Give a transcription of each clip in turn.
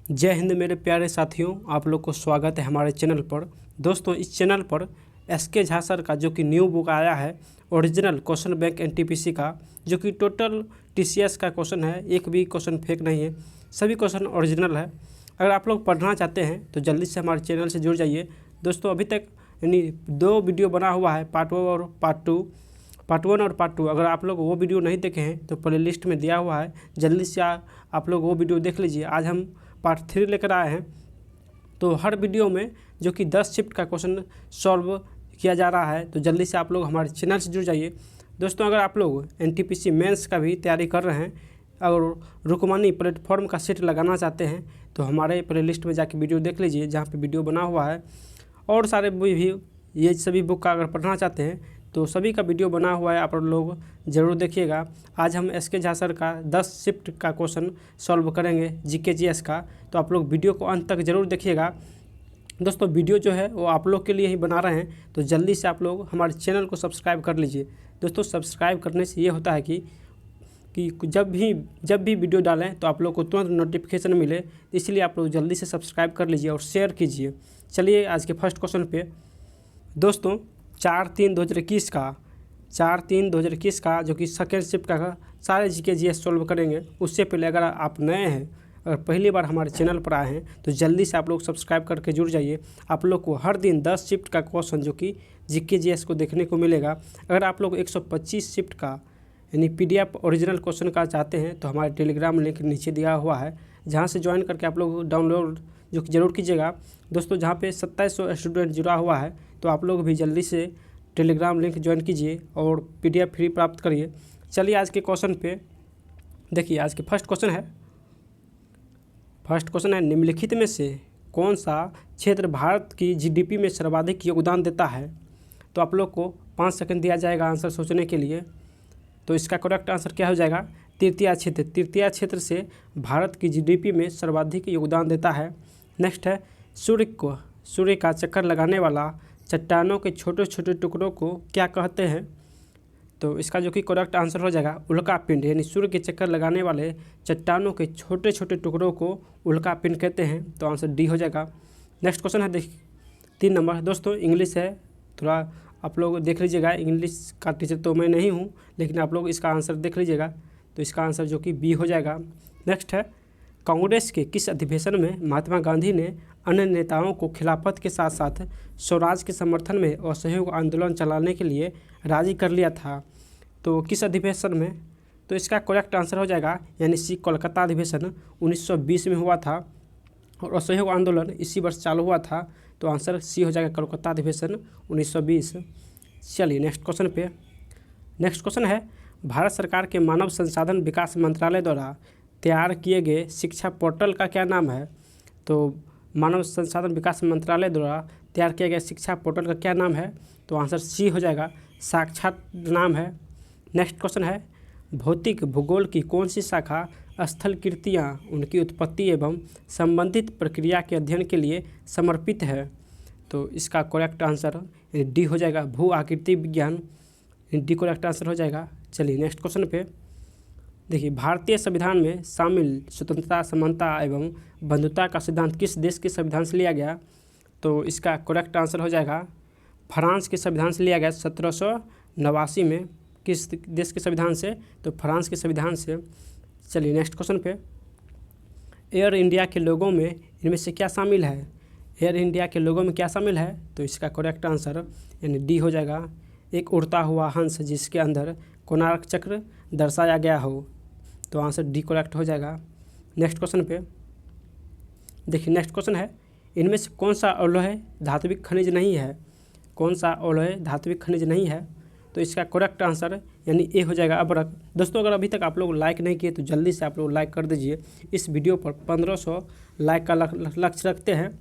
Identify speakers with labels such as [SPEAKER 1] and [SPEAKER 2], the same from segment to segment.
[SPEAKER 1] जय हिंद मेरे प्यारे साथियों, आप लोग को स्वागत है हमारे चैनल पर। दोस्तों, इस चैनल पर एसके झा सर का जो कि न्यू बुक आया है ओरिजिनल क्वेश्चन बैंक एनटीपीसी का, जो कि टोटल टीसीएस का क्वेश्चन है, एक भी क्वेश्चन फेक नहीं है, सभी क्वेश्चन ओरिजिनल है। अगर आप लोग पढ़ना चाहते हैं तो जल्दी से हमारे चैनल से जुड़ जाइए। दोस्तों, अभी तक यानी 2 वीडियो बना हुआ है, पार्ट 1 और पार्ट 2। अगर आप लोग वो वीडियो नहीं देखे हैं तो प्ले लिस्ट में दिया हुआ है, जल्दी से आप लोग वो वीडियो देख लीजिए। आज हम पार्ट 3 लेकर आए हैं। तो हर वीडियो में जो कि 10 शिफ्ट का क्वेश्चन सॉल्व किया जा रहा है, तो जल्दी से आप लोग हमारे चैनल से जुड़ जाइए। दोस्तों, अगर आप लोग एनटीपीसी मेंस का भी तैयारी कर रहे हैं और रुकमनी प्लेटफॉर्म का सेट लगाना चाहते हैं तो हमारे प्ले लिस्ट में जाके वीडियो देख लीजिए, जहाँ पे वीडियो बना हुआ है। और सारे भी ये सभी बुक का अगर पढ़ना चाहते हैं तो सभी का वीडियो बना हुआ है, आप लोग ज़रूर देखिएगा। आज हम एसके झा सर का 10 शिफ्ट का क्वेश्चन सॉल्व करेंगे जीके जीएस का, तो आप लोग वीडियो को अंत तक ज़रूर देखिएगा। दोस्तों, वीडियो जो है वो आप लोग के लिए ही बना रहे हैं, तो जल्दी से आप लोग हमारे चैनल को सब्सक्राइब कर लीजिए। दोस्तों, सब्सक्राइब करने से ये होता है कि जब भी वीडियो डालें तो आप लोग को तुरंत नोटिफिकेशन मिले, इसलिए आप लोग जल्दी से सब्सक्राइब कर लीजिए और शेयर कीजिए। चलिए आज के फर्स्ट क्वेश्चन पे। दोस्तों, 4/3/2021 का जो कि सेकेंड शिफ्ट का सारे जीके जीएस सॉल्व करेंगे। उससे पहले अगर आप नए हैं, अगर पहली बार हमारे चैनल पर आए हैं तो जल्दी से आप लोग सब्सक्राइब करके जुड़ जाइए। आप लोग को हर दिन 10 शिफ्ट का क्वेश्चन जो कि जीके जीएस को देखने को मिलेगा। अगर आप लोग 125 शिफ्ट का यानी पीडीएफ ओरिजिनल क्वेश्चन का चाहते हैं तो हमारे टेलीग्राम लिंक नीचे दिया हुआ है, जहाँ से ज्वाइन करके आप लोग डाउनलोड जो कि ज़रूर कीजिएगा। दोस्तों, जहाँ पे 2700 स्टूडेंट जुड़ा हुआ है, तो आप लोग भी जल्दी से टेलीग्राम लिंक ज्वाइन कीजिए और पीडीएफ फ्री प्राप्त करिए। चलिए आज के क्वेश्चन पे देखिए। आज के फर्स्ट क्वेश्चन है निम्नलिखित में से कौन सा क्षेत्र भारत की जीडीपी में सर्वाधिक योगदान देता है। तो आप लोग को 5 सेकंड दिया जाएगा आंसर सोचने के लिए। तो इसका करेक्ट आंसर क्या हो जाएगा? तृतीय क्षेत्र। तृतीय क्षेत्र से भारत की जीडीपी में सर्वाधिक योगदान देता है। नेक्स्ट है सूर्य का चक्कर लगाने वाला चट्टानों के छोटे छोटे टुकड़ों को क्या कहते हैं। तो इसका जो कि करेक्ट आंसर हो जाएगा उल्का पिंड, यानी सूर्य के चक्कर लगाने वाले चट्टानों के छोटे छोटे टुकड़ों को उल्का पिंड कहते हैं। तो आंसर डी हो जाएगा। नेक्स्ट क्वेश्चन है देखिए 3 नंबर। दोस्तों, इंग्लिश है, थोड़ा आप लोग देख लीजिएगा। इंग्लिश का टीचर तो मैं नहीं हूँ, लेकिन आप लोग इसका आंसर देख लीजिएगा। तो इसका आंसर जो कि बी हो जाएगा। नेक्स्ट है कांग्रेस के किस अधिवेशन में महात्मा गांधी ने अन्य नेताओं को खिलाफत के साथ साथ स्वराज के समर्थन में असहयोग आंदोलन चलाने के लिए राजी कर लिया था। तो किस अधिवेशन में? तो इसका करेक्ट आंसर हो जाएगा यानी सी कोलकाता अधिवेशन 1920 में हुआ था और असहयोग आंदोलन इसी वर्ष चालू हुआ था। तो आंसर सी हो जाएगा कोलकाता अधिवेशन 1920। चलिए नेक्स्ट क्वेश्चन पे। नेक्स्ट क्वेश्चन है भारत सरकार के मानव संसाधन विकास मंत्रालय द्वारा तैयार किए गए शिक्षा पोर्टल का क्या नाम है। तो मानव संसाधन विकास मंत्रालय द्वारा तैयार किया गया शिक्षा पोर्टल का क्या नाम है। तो आंसर सी हो जाएगा, साक्षात नाम है। नेक्स्ट क्वेश्चन है भौतिक भूगोल की कौन सी शाखा स्थलकृतियाँ, उनकी उत्पत्ति एवं संबंधित प्रक्रिया के अध्ययन के लिए समर्पित है। तो इसका करेक्ट आंसर डी हो जाएगा, भू आकृति विज्ञान। डी करेक्ट आंसर हो जाएगा। चलिए नेक्स्ट क्वेश्चन पे देखिए। भारतीय संविधान में शामिल स्वतंत्रता, समानता एवं बंधुता का सिद्धांत किस देश के संविधान से लिया गया। तो इसका करेक्ट आंसर हो जाएगा फ्रांस के संविधान से लिया गया 1789 में। किस देश के संविधान से? तो फ्रांस के संविधान से। चलिए नेक्स्ट क्वेश्चन पे। एयर इंडिया के लोगों में इनमें से क्या शामिल है। एयर इंडिया के लोगों में क्या शामिल है। तो इसका करेक्ट आंसर यानी डी हो जाएगा, एक उड़ता हुआ हंस जिसके अंदर कोणार्क चक्र दर्शाया गया हो। तो आंसर डी करेक्ट हो जाएगा। नेक्स्ट क्वेश्चन पे देखिए। नेक्स्ट क्वेश्चन है इनमें से कौन सा अवलोह धात्विक खनिज नहीं है। कौन सा अवलोह धात्विक खनिज नहीं है। तो इसका करेक्ट आंसर यानी ए हो जाएगा, अबरक। दोस्तों, अगर अभी तक आप लोग लाइक नहीं किए तो जल्दी से आप लोग लाइक कर दीजिए। इस वीडियो पर 1500 लाइक का लक्ष्य रखते हैं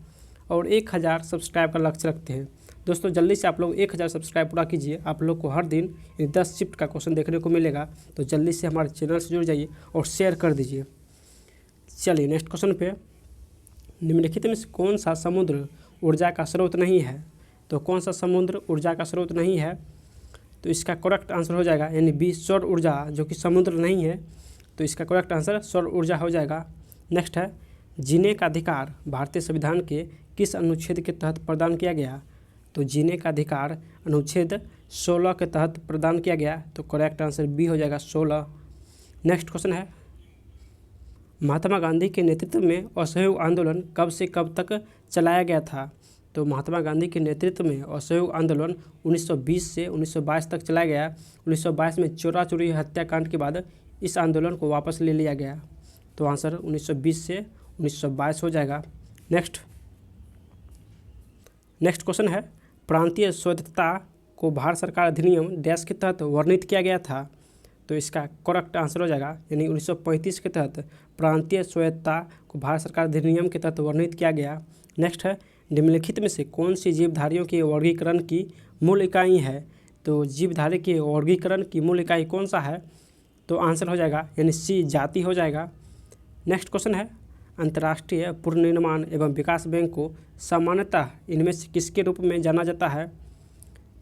[SPEAKER 1] और 1000 सब्सक्राइब का लक्ष्य रखते हैं। दोस्तों, जल्दी से आप लोग 1000 सब्सक्राइब पूरा कीजिए। आप लोग को हर दिन 10 शिफ्ट का क्वेश्चन देखने को मिलेगा, तो जल्दी से हमारे चैनल से जुड़ जाइए और शेयर कर दीजिए। चलिए नेक्स्ट क्वेश्चन पे। निम्नलिखित में से कौन सा समुद्र ऊर्जा का स्रोत नहीं है। तो कौन सा समुद्र ऊर्जा का स्रोत नहीं है। तो इसका करेक्ट आंसर हो जाएगा यानी बी सौर ऊर्जा, जो कि समुद्र नहीं है। तो इसका करेक्ट आंसर सौर ऊर्जा हो जाएगा। नेक्स्ट है जीने का अधिकार भारतीय संविधान के किस अनुच्छेद के तहत प्रदान किया गया? तो जीने का अधिकार अनुच्छेद 16 के तहत प्रदान किया गया। तो करेक्ट आंसर बी हो जाएगा 16। नेक्स्ट क्वेश्चन है, महात्मा गांधी के नेतृत्व में असहयोग आंदोलन कब से कब तक चलाया गया था? तो महात्मा गांधी के नेतृत्व में असहयोग आंदोलन 1920 से 1922 तक चलाया गया। 1922 में चोरा चोरी हत्याकांड के बाद इस आंदोलन को वापस ले लिया गया। तो आंसर 1920 से 1922 हो जाएगा। नेक्स्ट क्वेश्चन है, प्रांतीय स्वायत्तता को भारत सरकार अधिनियम डैश के तहत वर्णित किया गया था? तो इसका करेक्ट आंसर हो जाएगा यानी 1935 के तहत प्रांतीय स्वायत्तता को भारत सरकार अधिनियम के तहत वर्णित किया गया। नेक्स्ट है, निम्नलिखित में से कौन सी जीवधारियों के वर्गीकरण की मूल इकाई है? तो जीवधारी के वर्गीकरण की मूल इकाई कौन सा है? तो आंसर हो जाएगा यानी सी जाति हो जाएगा। नेक्स्ट क्वेश्चन है, अंतर्राष्ट्रीय पुनर्निर्माण एवं विकास बैंक को सामान्यतः इनमें से किसके रूप में जाना जाता है?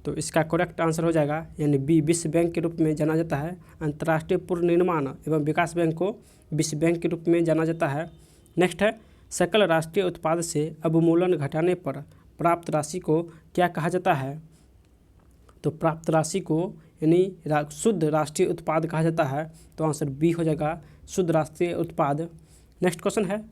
[SPEAKER 1] तो इसका करेक्ट आंसर हो जाएगा यानी बी विश्व बैंक के रूप में जाना जाता है। अंतर्राष्ट्रीय पुनर्निर्माण एवं विकास बैंक को विश्व बैंक के रूप में जाना जाता है। नेक्स्ट है, सकल राष्ट्रीय उत्पाद से अवमूल्यन घटाने पर प्राप्त राशि को क्या कहा जाता है? तो प्राप्त राशि को यानी शुद्ध राष्ट्रीय उत्पाद कहा जाता है। तो आंसर बी हो जाएगा शुद्ध राष्ट्रीय उत्पाद। नेक्स्ट क्वेश्चन है,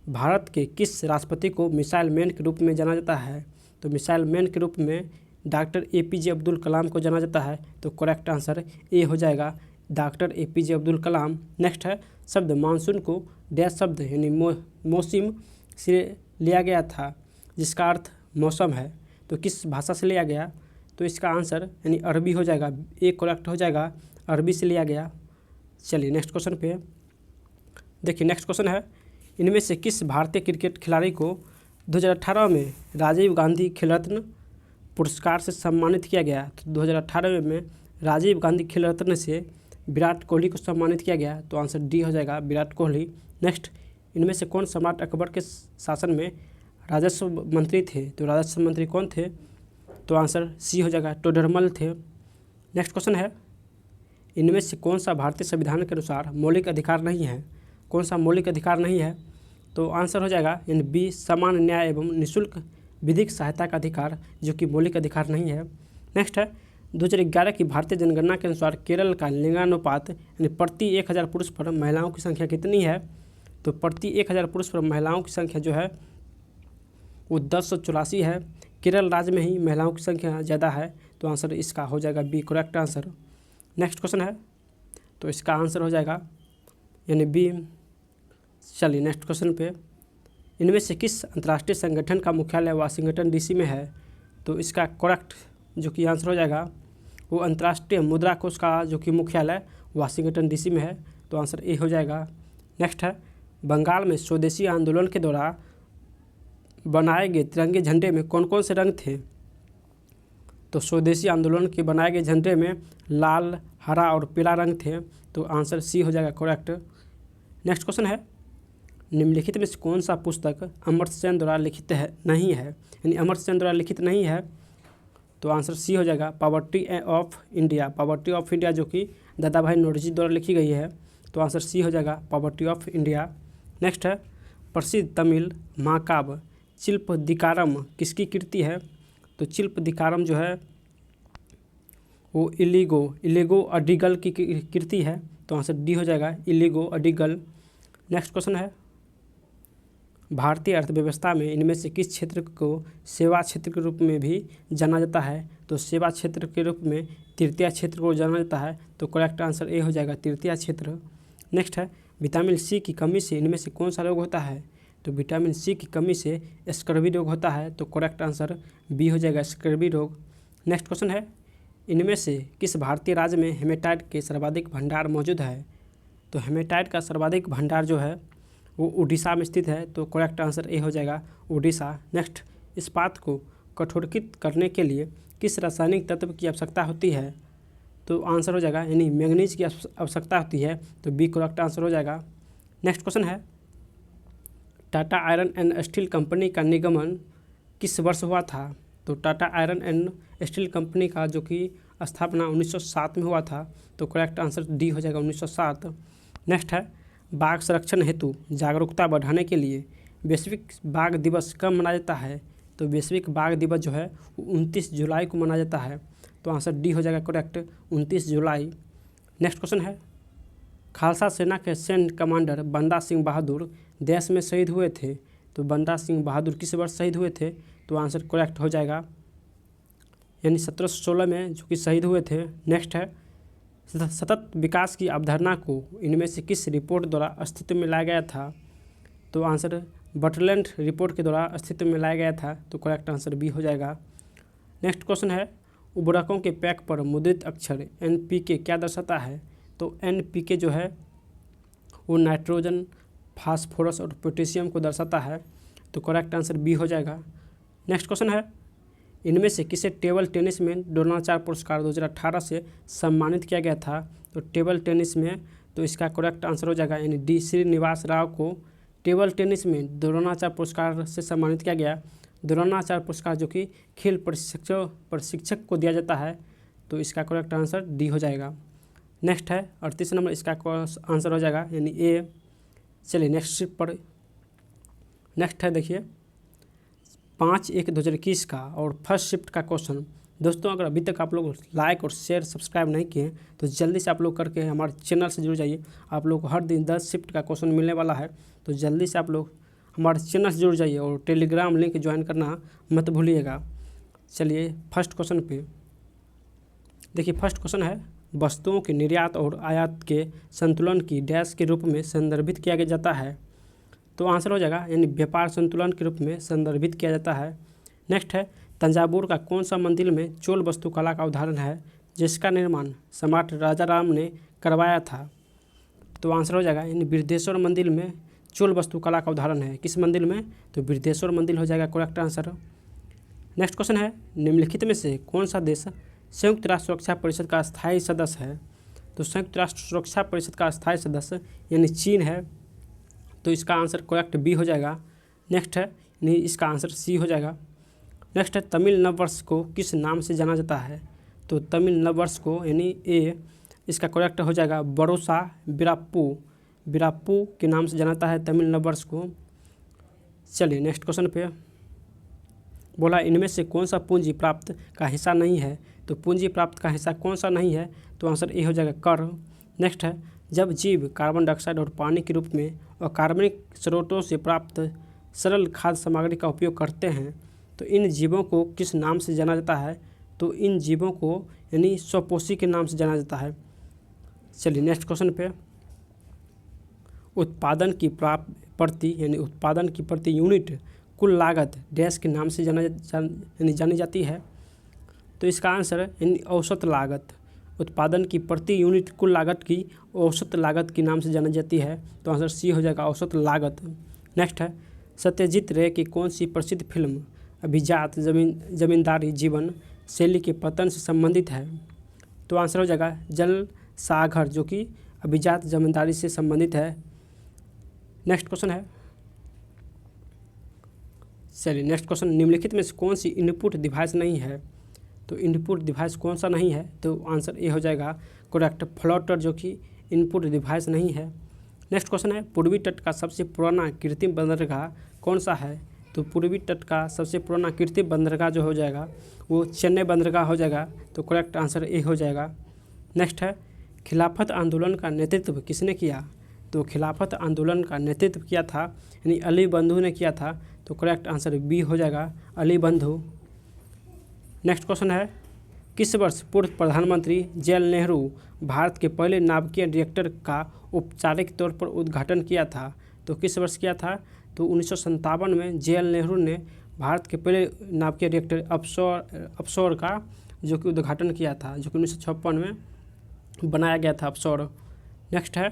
[SPEAKER 1] भारत के किस राष्ट्रपति को मिसाइल मैन के रूप में जाना जाता है? तो मिसाइल मैन के रूप में डॉक्टर APJ अब्दुल कलाम को जाना जाता है। तो करेक्ट आंसर ए हो जाएगा doctor APJ Abdul Kalam. Next है, शब्द मानसून को डैश शब्द यानी मौसम से लिया गया था जिसका अर्थ मौसम है। तो किस भाषा से लिया गया? तो इसका आंसर यानी अरबी हो जाएगा, ए करेक्ट हो जाएगा, अरबी से लिया गया। चलिए नेक्स्ट क्वेश्चन पे देखिए। नेक्स्ट क्वेश्चन है, इनमें से किस भारतीय क्रिकेट खिलाड़ी को 2018 में राजीव गांधी खेल रत्न पुरस्कार से सम्मानित किया गया? तो 2018 में राजीव गांधी खेल रत्न से विराट कोहली को सम्मानित किया गया। तो आंसर डी हो जाएगा विराट कोहली। नेक्स्ट, इनमें से कौन सम्राट अकबर के शासन में राजस्व मंत्री थे? तो राजस्व मंत्री कौन थे? तो आंसर सी हो जाएगा टोडरमल थे। नेक्स्ट क्वेश्चन है, इनमें से कौन सा भारतीय संविधान के अनुसार मौलिक अधिकार नहीं है? कौन सा मौलिक अधिकार नहीं है? तो आंसर हो जाएगा यानी बी समान न्याय एवं निःशुल्क विधिक सहायता का अधिकार, जो कि मौलिक अधिकार नहीं है। नेक्स्ट है, 2011 की भारतीय जनगणना के अनुसार केरल का लिंगानुपात यानी प्रति 1000 पुरुष पर महिलाओं की संख्या कितनी है? तो प्रति 1000 पुरुष पर महिलाओं की संख्या जो है वो 1084 है। केरल राज्य में ही महिलाओं की संख्या ज़्यादा है। तो आंसर इसका हो जाएगा B correct answer. Next question है, तो इसका आंसर हो जाएगा यानी बी। चलिए नेक्स्ट क्वेश्चन पे, इनमें से किस अंतर्राष्ट्रीय संगठन का मुख्यालय वाशिंगटन DC में है? तो इसका करेक्ट जो कि आंसर हो जाएगा वो अंतर्राष्ट्रीय मुद्रा कोष का जो कि मुख्यालय वाशिंगटन DC में है। तो आंसर ए हो जाएगा। नेक्स्ट है, बंगाल में स्वदेशी आंदोलन के दौरान बनाए गए तिरंगे झंडे में कौन कौन से रंग थे? तो स्वदेशी आंदोलन के बनाए गए झंडे में लाल, हरा और पीला रंग थे। तो आंसर सी हो जाएगा करेक्ट। नेक्स्ट क्वेश्चन है, निम्नलिखित में से कौन सा पुस्तक अमर्त्य सेन द्वारा लिखित है नहीं है? यानी अमर्त्य सेन द्वारा लिखित नहीं है। तो आंसर सी हो जाएगा poverty of India. Poverty of India जो कि दादा भाई नौरोजी द्वारा लिखी गई है। तो आंसर सी हो जाएगा पॉवर्टी ऑफ इंडिया। नेक्स्ट है, प्रसिद्ध तमिल महाकाव्य चिल्पदिकारम किसकी कृति है? तो चिल्पदिकारम जो है वो इलिगो अडिगल की कृति है। तो आंसर डी हो जाएगा इलिगो अडिगल। नेक्स्ट क्वेश्चन है, भारतीय अर्थव्यवस्था में इनमें से किस क्षेत्र को सेवा क्षेत्र के रूप में भी जाना जाता है? तो सेवा क्षेत्र के रूप में तृतीय क्षेत्र को जाना जाता है। तो करेक्ट आंसर ए हो जाएगा तृतीय क्षेत्र। नेक्स्ट है, विटामिन सी की कमी से इनमें से कौन सा रोग होता है? तो विटामिन सी की कमी से स्कर्वी रोग होता है। तो करेक्ट आंसर बी हो जाएगा स्कर्वी रोग। नेक्स्ट क्वेश्चन है, इनमें से किस भारतीय राज्य में हेमेटाइट के सर्वाधिक भंडार मौजूद है? तो हेमेटाइट का सर्वाधिक भंडार जो है वो उड़ीसा में स्थित है। तो करेक्ट आंसर ए हो जाएगा उड़ीसा। नेक्स्ट, इस्पात को कठोरकृत करने के लिए किस रासायनिक तत्व की आवश्यकता होती है? तो आंसर हो जाएगा यानी मैंगनीज की आवश्यकता होती है। तो बी करेक्ट आंसर हो जाएगा। नेक्स्ट क्वेश्चन है, Tata iron and steel company का निगमन किस वर्ष हुआ था? तो Tata iron and steel company का जो कि स्थापना 1907 में हुआ था। तो करेक्ट आंसर डी हो जाएगा 1907। नेक्स्ट है, बाघ संरक्षण हेतु जागरूकता बढ़ाने के लिए वैश्विक बाघ दिवस कब मनाया जाता है? तो वैश्विक बाघ दिवस जो है 29 जुलाई को मनाया जाता है। तो आंसर डी हो जाएगा करेक्ट, 29 जुलाई। नेक्स्ट क्वेश्चन है, खालसा सेना के सैन्य कमांडर बंदा सिंह बहादुर देश में शहीद हुए थे। तो बंदा सिंह बहादुर किस वर्ष शहीद हुए थे? तो आंसर करेक्ट हो जाएगा यानी 1716 में जो कि शहीद हुए थे। नेक्स्ट है, सतत विकास की अवधारणा को इनमें से किस रिपोर्ट द्वारा अस्तित्व में लाया गया था? तो आंसर बटरलैंड रिपोर्ट के द्वारा अस्तित्व में लाया गया था। तो करेक्ट आंसर बी हो जाएगा। नेक्स्ट क्वेश्चन है, उर्वरकों के पैक पर मुद्रित अक्षर NPK क्या दर्शाता है? तो NPK जो है वो नाइट्रोजन, फास्फोरस और पोटेशियम को दर्शाता है। तो करेक्ट आंसर बी हो जाएगा। नेक्स्ट क्वेश्चन है, इनमें से किसे टेबल टेनिस में द्रोणाचार्य पुरस्कार 2018 से सम्मानित किया गया था? तो टेबल टेनिस में, तो इसका करेक्ट आंसर हो जाएगा यानी डी, श्रीनिवास राव को टेबल टेनिस में द्रोणाचार्य पुरस्कार से सम्मानित किया गया। द्रोणाचार्य पुरस्कार जो कि खेल प्रशिक्षक को दिया जाता है। तो इसका करेक्ट आंसर डी हो जाएगा। नेक्स्ट है 38 नंबर, इसका आंसर हो जाएगा यानी ए। चलिए नेक्स्ट शिफ्ट पर, नेक्स्ट है देखिए 5/1/2021 का और फर्स्ट शिफ्ट का क्वेश्चन। दोस्तों अगर अभी तक आप लोग लाइक और शेयर सब्सक्राइब नहीं किए तो जल्दी से आप लोग करके हमारे चैनल से जुड़ जाइए। आप लोग को हर दिन 10 शिफ्ट का क्वेश्चन मिलने वाला है। तो जल्दी से आप लोग हमारे चैनल से जुड़ जाइए और टेलीग्राम लिंक ज्वाइन करना मत भूलिएगा। चलिए फर्स्ट क्वेश्चन पे देखिए, फर्स्ट क्वेश्चन है, वस्तुओं के निर्यात और आयात के संतुलन की डैश के रूप में संदर्भित किया जाता है? तो आंसर हो जाएगा यानी व्यापार संतुलन के रूप में संदर्भित किया जाता है। नेक्स्ट है, तंजावुर का कौन सा मंदिर में चोल वास्तुकला का उदाहरण है जिसका निर्माण सम्राट राजाराम ने करवाया था? तो आंसर हो जाएगा यानी बृहदेश्वर मंदिर में चोल वास्तुकला का उदाहरण है। किस मंदिर में? तो बृहदेश्वर मंदिर हो जाएगा करेक्ट आंसर। नेक्स्ट क्वेश्चन है, निम्नलिखित में से कौन सा देश संयुक्त राष्ट्र सुरक्षा परिषद का स्थायी सदस्य है? तो संयुक्त राष्ट्र सुरक्षा परिषद का स्थायी सदस्य यानी चीन है। तो इसका आंसर करेक्ट बी हो जाएगा। नेक्स्ट है यानी इसका आंसर सी हो जाएगा। नेक्स्ट है, तमिल नववर्ष को किस नाम से जाना जाता है? तो तमिल नववर्ष को यानी ए, इसका करेक्ट हो जाएगा बरोसा बिराप्पू, बिराप्पू के नाम से जाना जाता है तमिल नववर्ष को। चलिए नेक्स्ट क्वेश्चन पे बोला, इनमें से कौन सा पूंजी प्राप्त का हिस्सा नहीं है? तो पूंजी प्राप्त का हिस्सा कौन सा नहीं है? तो आंसर ए हो जाएगा कर। नेक्स्ट है, जब जीव कार्बन डाइऑक्साइड और पानी के रूप में और कार्बनिक स्रोतों से प्राप्त सरल खाद्य सामग्री का उपयोग करते हैं तो इन जीवों को किस नाम से जाना जाता है? तो इन जीवों को यानी स्वपोषी के नाम से जाना जाता है। चलिए नेक्स्ट क्वेश्चन पे, उत्पादन की प्रति यानी उत्पादन की प्रति यूनिट कुल लागत डैश के नाम से जानी जाती है? तो इसका आंसर यानी औसत लागत, उत्पादन की प्रति यूनिट कुल लागत की औसत लागत के नाम से जानी जाती है। तो आंसर सी हो जाएगा औसत लागत। नेक्स्ट है, सत्यजीत रे की कौन सी प्रसिद्ध फिल्म अभिजात जमींदारी जीवन शैली के पतन से संबंधित है? तो आंसर हो जाएगा जल सागर जो कि अभिजात जमींदारी से संबंधित है। नेक्स्ट क्वेश्चन है, चलिए नेक्स्ट क्वेश्चन, निम्नलिखित में से कौन सी इनपुट डिवाइस नहीं है? तो इनपुट डिवाइस कौन सा नहीं है? तो आंसर ए हो जाएगा करेक्ट फ्लोटर जो कि इनपुट डिवाइस नहीं है। नेक्स्ट क्वेश्चन है, पूर्वी तट का सबसे पुराना कृत्रिम बंदरगाह कौन सा है? तो पूर्वी तट का सबसे पुराना कृत्रिम बंदरगाह जो हो जाएगा वो चेन्नई बंदरगाह हो जाएगा। तो करेक्ट आंसर ए हो जाएगा। नेक्स्ट है, खिलाफत आंदोलन का नेतृत्व किसने किया? तो खिलाफत आंदोलन का नेतृत्व किया था यानी अली बंधु ने किया था। तो करेक्ट आंसर बी हो जाएगा अली बंधु। नेक्स्ट क्वेश्चन है, किस वर्ष पूर्व प्रधानमंत्री जवाहरलाल नेहरू भारत के पहले नाभिकीय रिएक्टर का औपचारिक तौर पर उद्घाटन किया था? तो किस वर्ष किया था? तो 1957 में जवाहरलाल नेहरू ने भारत के पहले नाभिकीय रिएक्टर अफसोर का जो कि उद्घाटन किया था, जो कि 1956 में बनाया गया था अफसोर। नेक्स्ट है,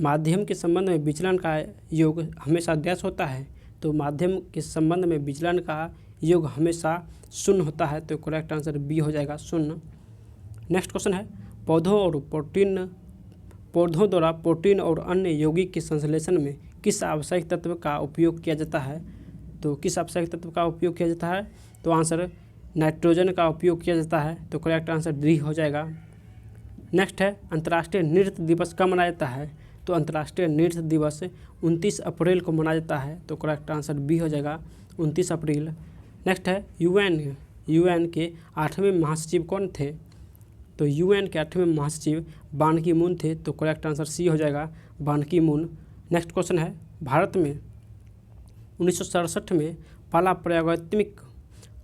[SPEAKER 1] माध्यम के संबंध में विचलन का योग हमेशा डैश होता है? तो माध्यम के संबंध में विचलन का योग हमेशा शून्य होता है। तो करेक्ट आंसर बी हो जाएगा शून्य। नेक्स्ट क्वेश्चन है, पौधों द्वारा प्रोटीन और अन्य यौगिक के संश्लेषण में किस आवश्यक तत्व का उपयोग किया जाता है? तो किस आवश्यक तत्व का उपयोग किया जाता है? तो आंसर नाइट्रोजन का उपयोग किया जाता है। तो करेक्ट आंसर डी हो जाएगा। नेक्स्ट है, अंतर्राष्ट्रीय नृत्य दिवस कब मनाया जाता है? तो अंतर्राष्ट्रीय नृत्य दिवस 29 अप्रैल को मनाया जाता है। तो करेक्ट आंसर बी हो जाएगा 29 अप्रैल। नेक्स्ट है यूएन के 8वें महासचिव कौन थे? तो यूएन के 8वें महासचिव बान की मून थे। तो करेक्ट आंसर सी हो जाएगा बान की मून। नेक्स्ट क्वेश्चन है भारत में 1967 में पहला प्रायोगिक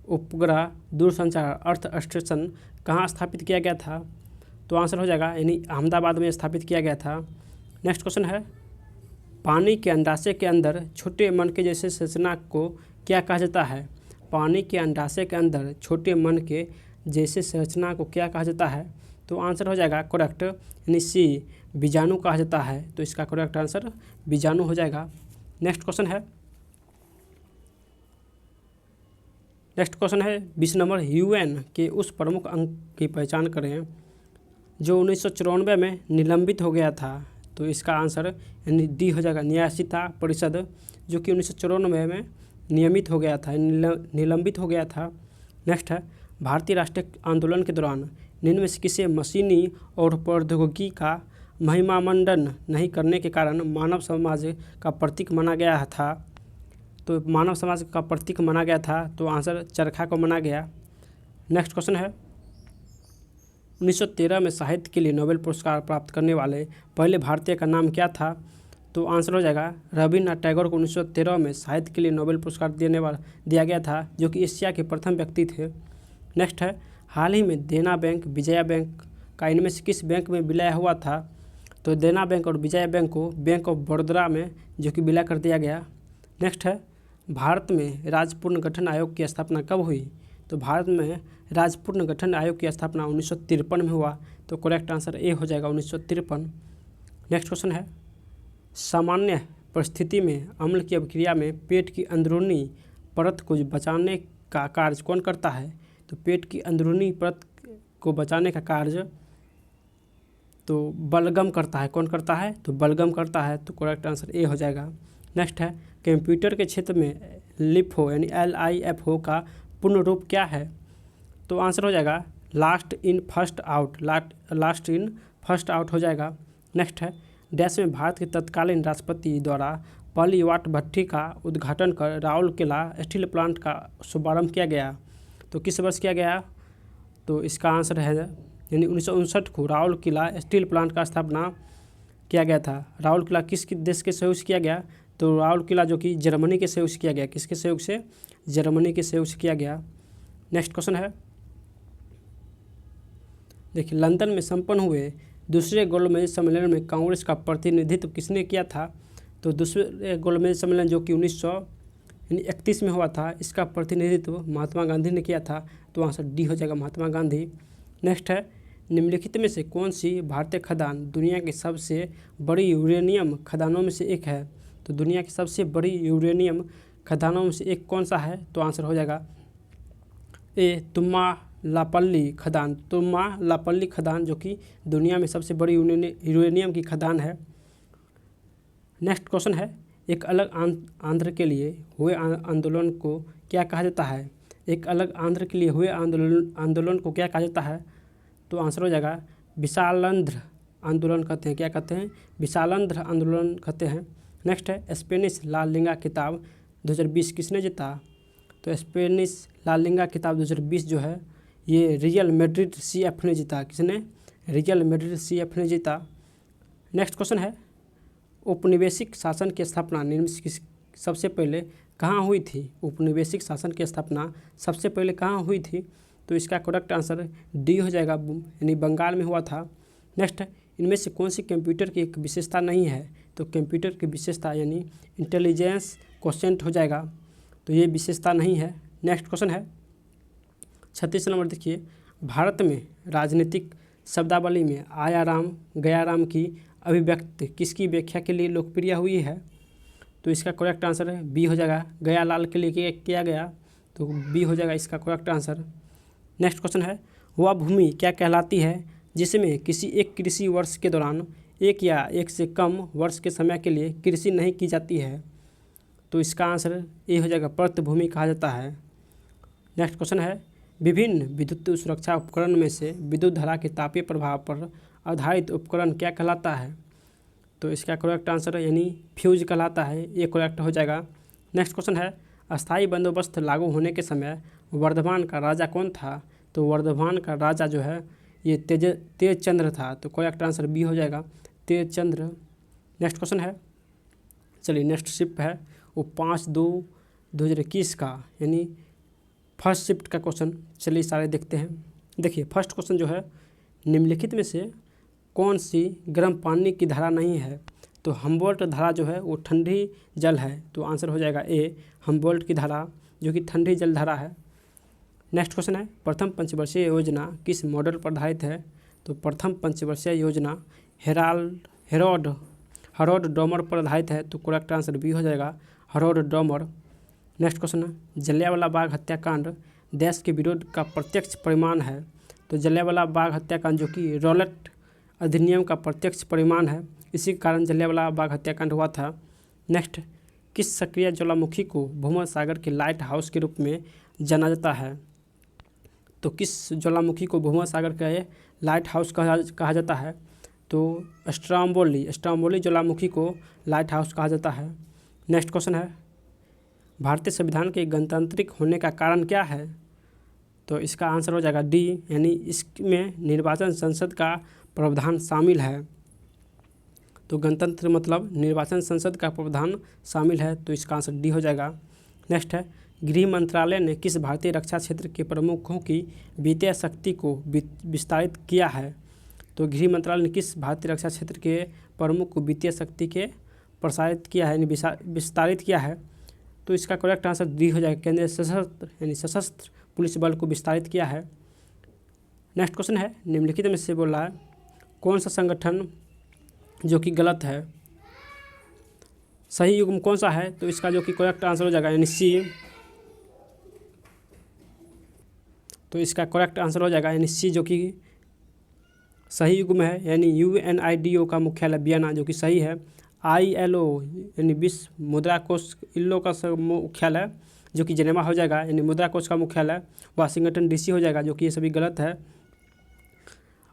[SPEAKER 1] उपग्रह दूरसंचार अर्थ स्टेशन कहाँ स्थापित किया गया था? तो आंसर हो जाएगा यानी अहमदाबाद में स्थापित किया गया था। नेक्स्ट क्वेश्चन है पानी के अंडाशय के अंदर छोटे मन के जैसे संरचना को क्या कहा जाता है? पानी के अंडाशय के अंदर छोटे मन के जैसे संरचना को क्या कहा जाता है? तो आंसर हो जाएगा करेक्ट यानी सी बीजाणु कहा जाता है। तो इसका करेक्ट आंसर बीजाणु हो जाएगा। नेक्स्ट क्वेश्चन है 20 नंबर यूएन के उस प्रमुख अंग की पहचान करें जो 1994 में निलंबित हो गया था। तो इसका आंसर यानी डी हो जाएगा न्यायशीता परिषद, जो कि 1994 में नियमित हो गया था, निलंबित हो गया था। नेक्स्ट है भारतीय राष्ट्रीय आंदोलन के दौरान निम्न में से किसे मशीनी और प्रौद्योगिकी का महिमामंडन नहीं करने के कारण मानव समाज का प्रतीक माना गया था? तो मानव समाज का प्रतीक माना गया था। तो आंसर चरखा को माना गया। नेक्स्ट क्वेश्चन है 1913 में साहित्य के लिए नोबेल पुरस्कार प्राप्त करने वाले पहले भारतीय का नाम क्या था? तो आंसर हो जाएगा रविन्द्रनाथ टैगोर को 1913 में साहित्य के लिए नोबेल पुरस्कार दिया गया था, जो कि एशिया के प्रथम व्यक्ति थे। नेक्स्ट है हाल ही में देना बैंक विजया बैंक का इनमें से किस बैंक में विलय हुआ था? तो देना बैंक और विजया बैंक को बैंक ऑफ बड़ौदा में जो कि विलय कर दिया गया। नेक्स्ट है भारत में राज्य पुनर्गठन आयोग की स्थापना कब हुई? तो भारत में राज्य पुनर्गठन आयोग की स्थापना 1953 में हुआ। तो करेक्ट आंसर ए हो जाएगा 1953। नेक्स्ट क्वेश्चन है सामान्य परिस्थिति में अम्ल की अभिक्रिया में पेट की अंदरूनी परत को बचाने का कार्य कौन करता है? तो पेट की अंदरूनी परत को बचाने का कार्य तो बलगम करता है। कौन करता है? तो बलगम करता है। तो करेक्ट आंसर ए हो जाएगा। नेक्स्ट है कंप्यूटर के क्षेत्र में LIFO यानी LIFO का पूर्ण रूप क्या है? तो आंसर हो जाएगा लास्ट इन फर्स्ट आउट हो जाएगा। नेक्स्ट है डैश में भारत के तत्कालीन राष्ट्रपति द्वारा पहली वाट भट्ठी का उद्घाटन कर राउरकेला स्टील प्लांट का शुभारंभ किया गया। तो किस वर्ष किया गया? तो इसका आंसर है यानी 1959 को राउरकेला स्टील प्लांट का स्थापना किया गया था। राउरकेला किस देश के सहयोग से किया गया? तो राउरकेला जो कि जर्मनी के सहयोग से किया गया। किसके सहयोग से? जर्मनी के सहयोग से किया गया। नेक्स्ट क्वेश्चन है देखिए लंदन में संपन्न हुए दूसरे गोलमेज सम्मेलन में कांग्रेस का प्रतिनिधित्व किसने किया था? तो दूसरे गोलमेज सम्मेलन जो कि 1931 में हुआ था, इसका प्रतिनिधित्व महात्मा गांधी ने किया था। तो आंसर डी हो जाएगा महात्मा गांधी। नेक्स्ट है निम्नलिखित में से कौन सी भारतीय खदान दुनिया की सबसे बड़ी यूरेनियम खदानों में से एक है? तो दुनिया की सबसे बड़ी यूरेनियम खदानों में से एक कौन सा है? तो आंसर हो जाएगा ए तुम्मालापल्ली खदान, जो कि दुनिया में सबसे बड़ी यूरेनियम की खदान है। नेक्स्ट क्वेश्चन है एक अलग आंध्र के लिए हुए आंदोलन को क्या कहा जाता है? एक अलग आंध्र के लिए हुए आंदोलन को क्या कहा जाता है? तो आंसर हो जाएगा विशालांध्र आंदोलन कहते हैं। क्या कहते हैं? विशालांध्र आंदोलन कहते हैं। नेक्स्ट है स्पेनिश लाल लिंगा खिताब 2020 किसने जीता? तो स्पेनिश लाल लिंगा खिताब 2020 जो है ये रियल मैड्रिड CF ने जीता। किसने? रियल मैड्रिड CF ने जीता। नेक्स्ट क्वेश्चन है औपनिवेशिक शासन की स्थापना निम्न में सबसे पहले कहाँ हुई थी? औपनिवेशिक शासन की स्थापना सबसे पहले कहाँ हुई थी? तो इसका करेक्ट आंसर डी हो जाएगा यानी बंगाल में हुआ था। नेक्स्ट इनमें से कौन सी कंप्यूटर की एक विशेषता नहीं है? तो कंप्यूटर की विशेषता यानी इंटेलिजेंस क्वोशिएंट हो जाएगा। तो ये विशेषता नहीं है। नेक्स्ट क्वेश्चन है 36 नंबर देखिए भारत में राजनीतिक शब्दावली में आया राम गया राम की अभिव्यक्ति किसकी व्याख्या के लिए लोकप्रिय हुई है? तो इसका करेक्ट आंसर है बी हो जाएगा गया लाल के लिए किया गया। तो बी हो जाएगा इसका करेक्ट आंसर। नेक्स्ट क्वेश्चन है वह भूमि क्या कहलाती है जिसमें किसी एक कृषि वर्ष के दौरान एक या एक से कम वर्ष के समय के लिए कृषि नहीं की जाती है? तो इसका आंसर ए हो जाएगा प्रत्य कहा जाता है। नेक्स्ट क्वेश्चन है विभिन्न विद्युत सुरक्षा उपकरण में से विद्युत धारा के तापीय प्रभाव पर आधारित उपकरण क्या कहलाता है? तो इसका करेक्ट आंसर यानी फ्यूज कहलाता है, ये करेक्ट हो जाएगा। नेक्स्ट क्वेश्चन है, अस्थाई बंदोबस्त लागू होने के समय वर्धमान का राजा कौन था? तो वर्धमान का राजा जो है ये तेजचंद्र था, तो करेक्ट आंसर बी हो जाएगा, तेजचंद्र। नेक्स्ट क्वेश्चन है, चलिए नेक्स्ट शिफ्ट है वो 5/2/2021 का यानी फर्स्ट शिफ्ट का क्वेश्चन। चलिए सारे देखते हैं। देखिए फर्स्ट क्वेश्चन जो है, निम्नलिखित में से कौन सी गर्म पानी की धारा नहीं है? तो हम्बोल्ट धारा जो है वो ठंडी जल है, तो आंसर हो जाएगा ए, हम्बोल्ट की धारा जो कि ठंडी जल धारा है। नेक्स्ट क्वेश्चन है, प्रथम पंचवर्षीय योजना किस मॉडल पर आधारित है? तो प्रथम पंचवर्षीय योजना हेरोड डोमर पर आधारित है, तो करेक्ट आंसर बी हो जाएगा, हेरोड डोमर। नेक्स्ट क्वेश्चन है, जलियांवाला बाग हत्याकांड देश के विरोध का प्रत्यक्ष परिमाण है? तो जलियांवाला बाग हत्याकांड जो कि रॉलेट अधिनियम का प्रत्यक्ष परिमाण है, इसी कारण जलियांवाला बाग हत्याकांड हुआ था। नेक्स्ट, किस सक्रिय ज्वालामुखी को भूमध्य सागर के लाइट हाउस के रूप में जाना जाता है? तो किस ज्वालामुखी को भूमध्य सागर के लाइट हाउस कहा जाता है? तो स्ट्रोम्बोली ज्वालामुखी को लाइट हाउस कहा जाता है। नेक्स्ट क्वेश्चन है, भारतीय संविधान के गणतांत्रिक होने का कारण क्या है? तो इसका आंसर हो जाएगा डी, यानी इसमें निर्वाचन संसद का प्रावधान शामिल है। तो गणतंत्र मतलब निर्वाचन संसद का प्रावधान शामिल है, तो इसका आंसर डी हो जाएगा। नेक्स्ट है, गृह मंत्रालय ने किस भारतीय रक्षा क्षेत्र के प्रमुखों की वित्तीय शक्ति को विस्तारित किया है? तो गृह मंत्रालय ने किस भारतीय रक्षा क्षेत्र के प्रमुख को वित्तीय शक्ति के प्रसारित किया है, यानी विस्तारित किया है? तो इसका करेक्ट आंसर डी हो जाएगा, केंद्रीय सशस्त्र यानी सशस्त्र पुलिस बल को विस्तारित किया है। नेक्स्ट क्वेश्चन है, निम्नलिखित में से बोला है कौन सा संगठन जो कि गलत है? सही युग्म कौन सा है? तो इसका जो कि करेक्ट आंसर हो जाएगा यानी सी, तो इसका करेक्ट आंसर हो जाएगा यानी सी जो कि सही युग्म है, यानी UNIDO का मुख्यालय वियना जो कि सही है। ILO यानी विश्व मुद्रा कोष इल्लो का मुख्यालय जो कि जेनेवा हो जाएगा, यानी मुद्रा कोष का मुख्यालय वाशिंगटन DC हो जाएगा, जो कि ये सभी गलत है।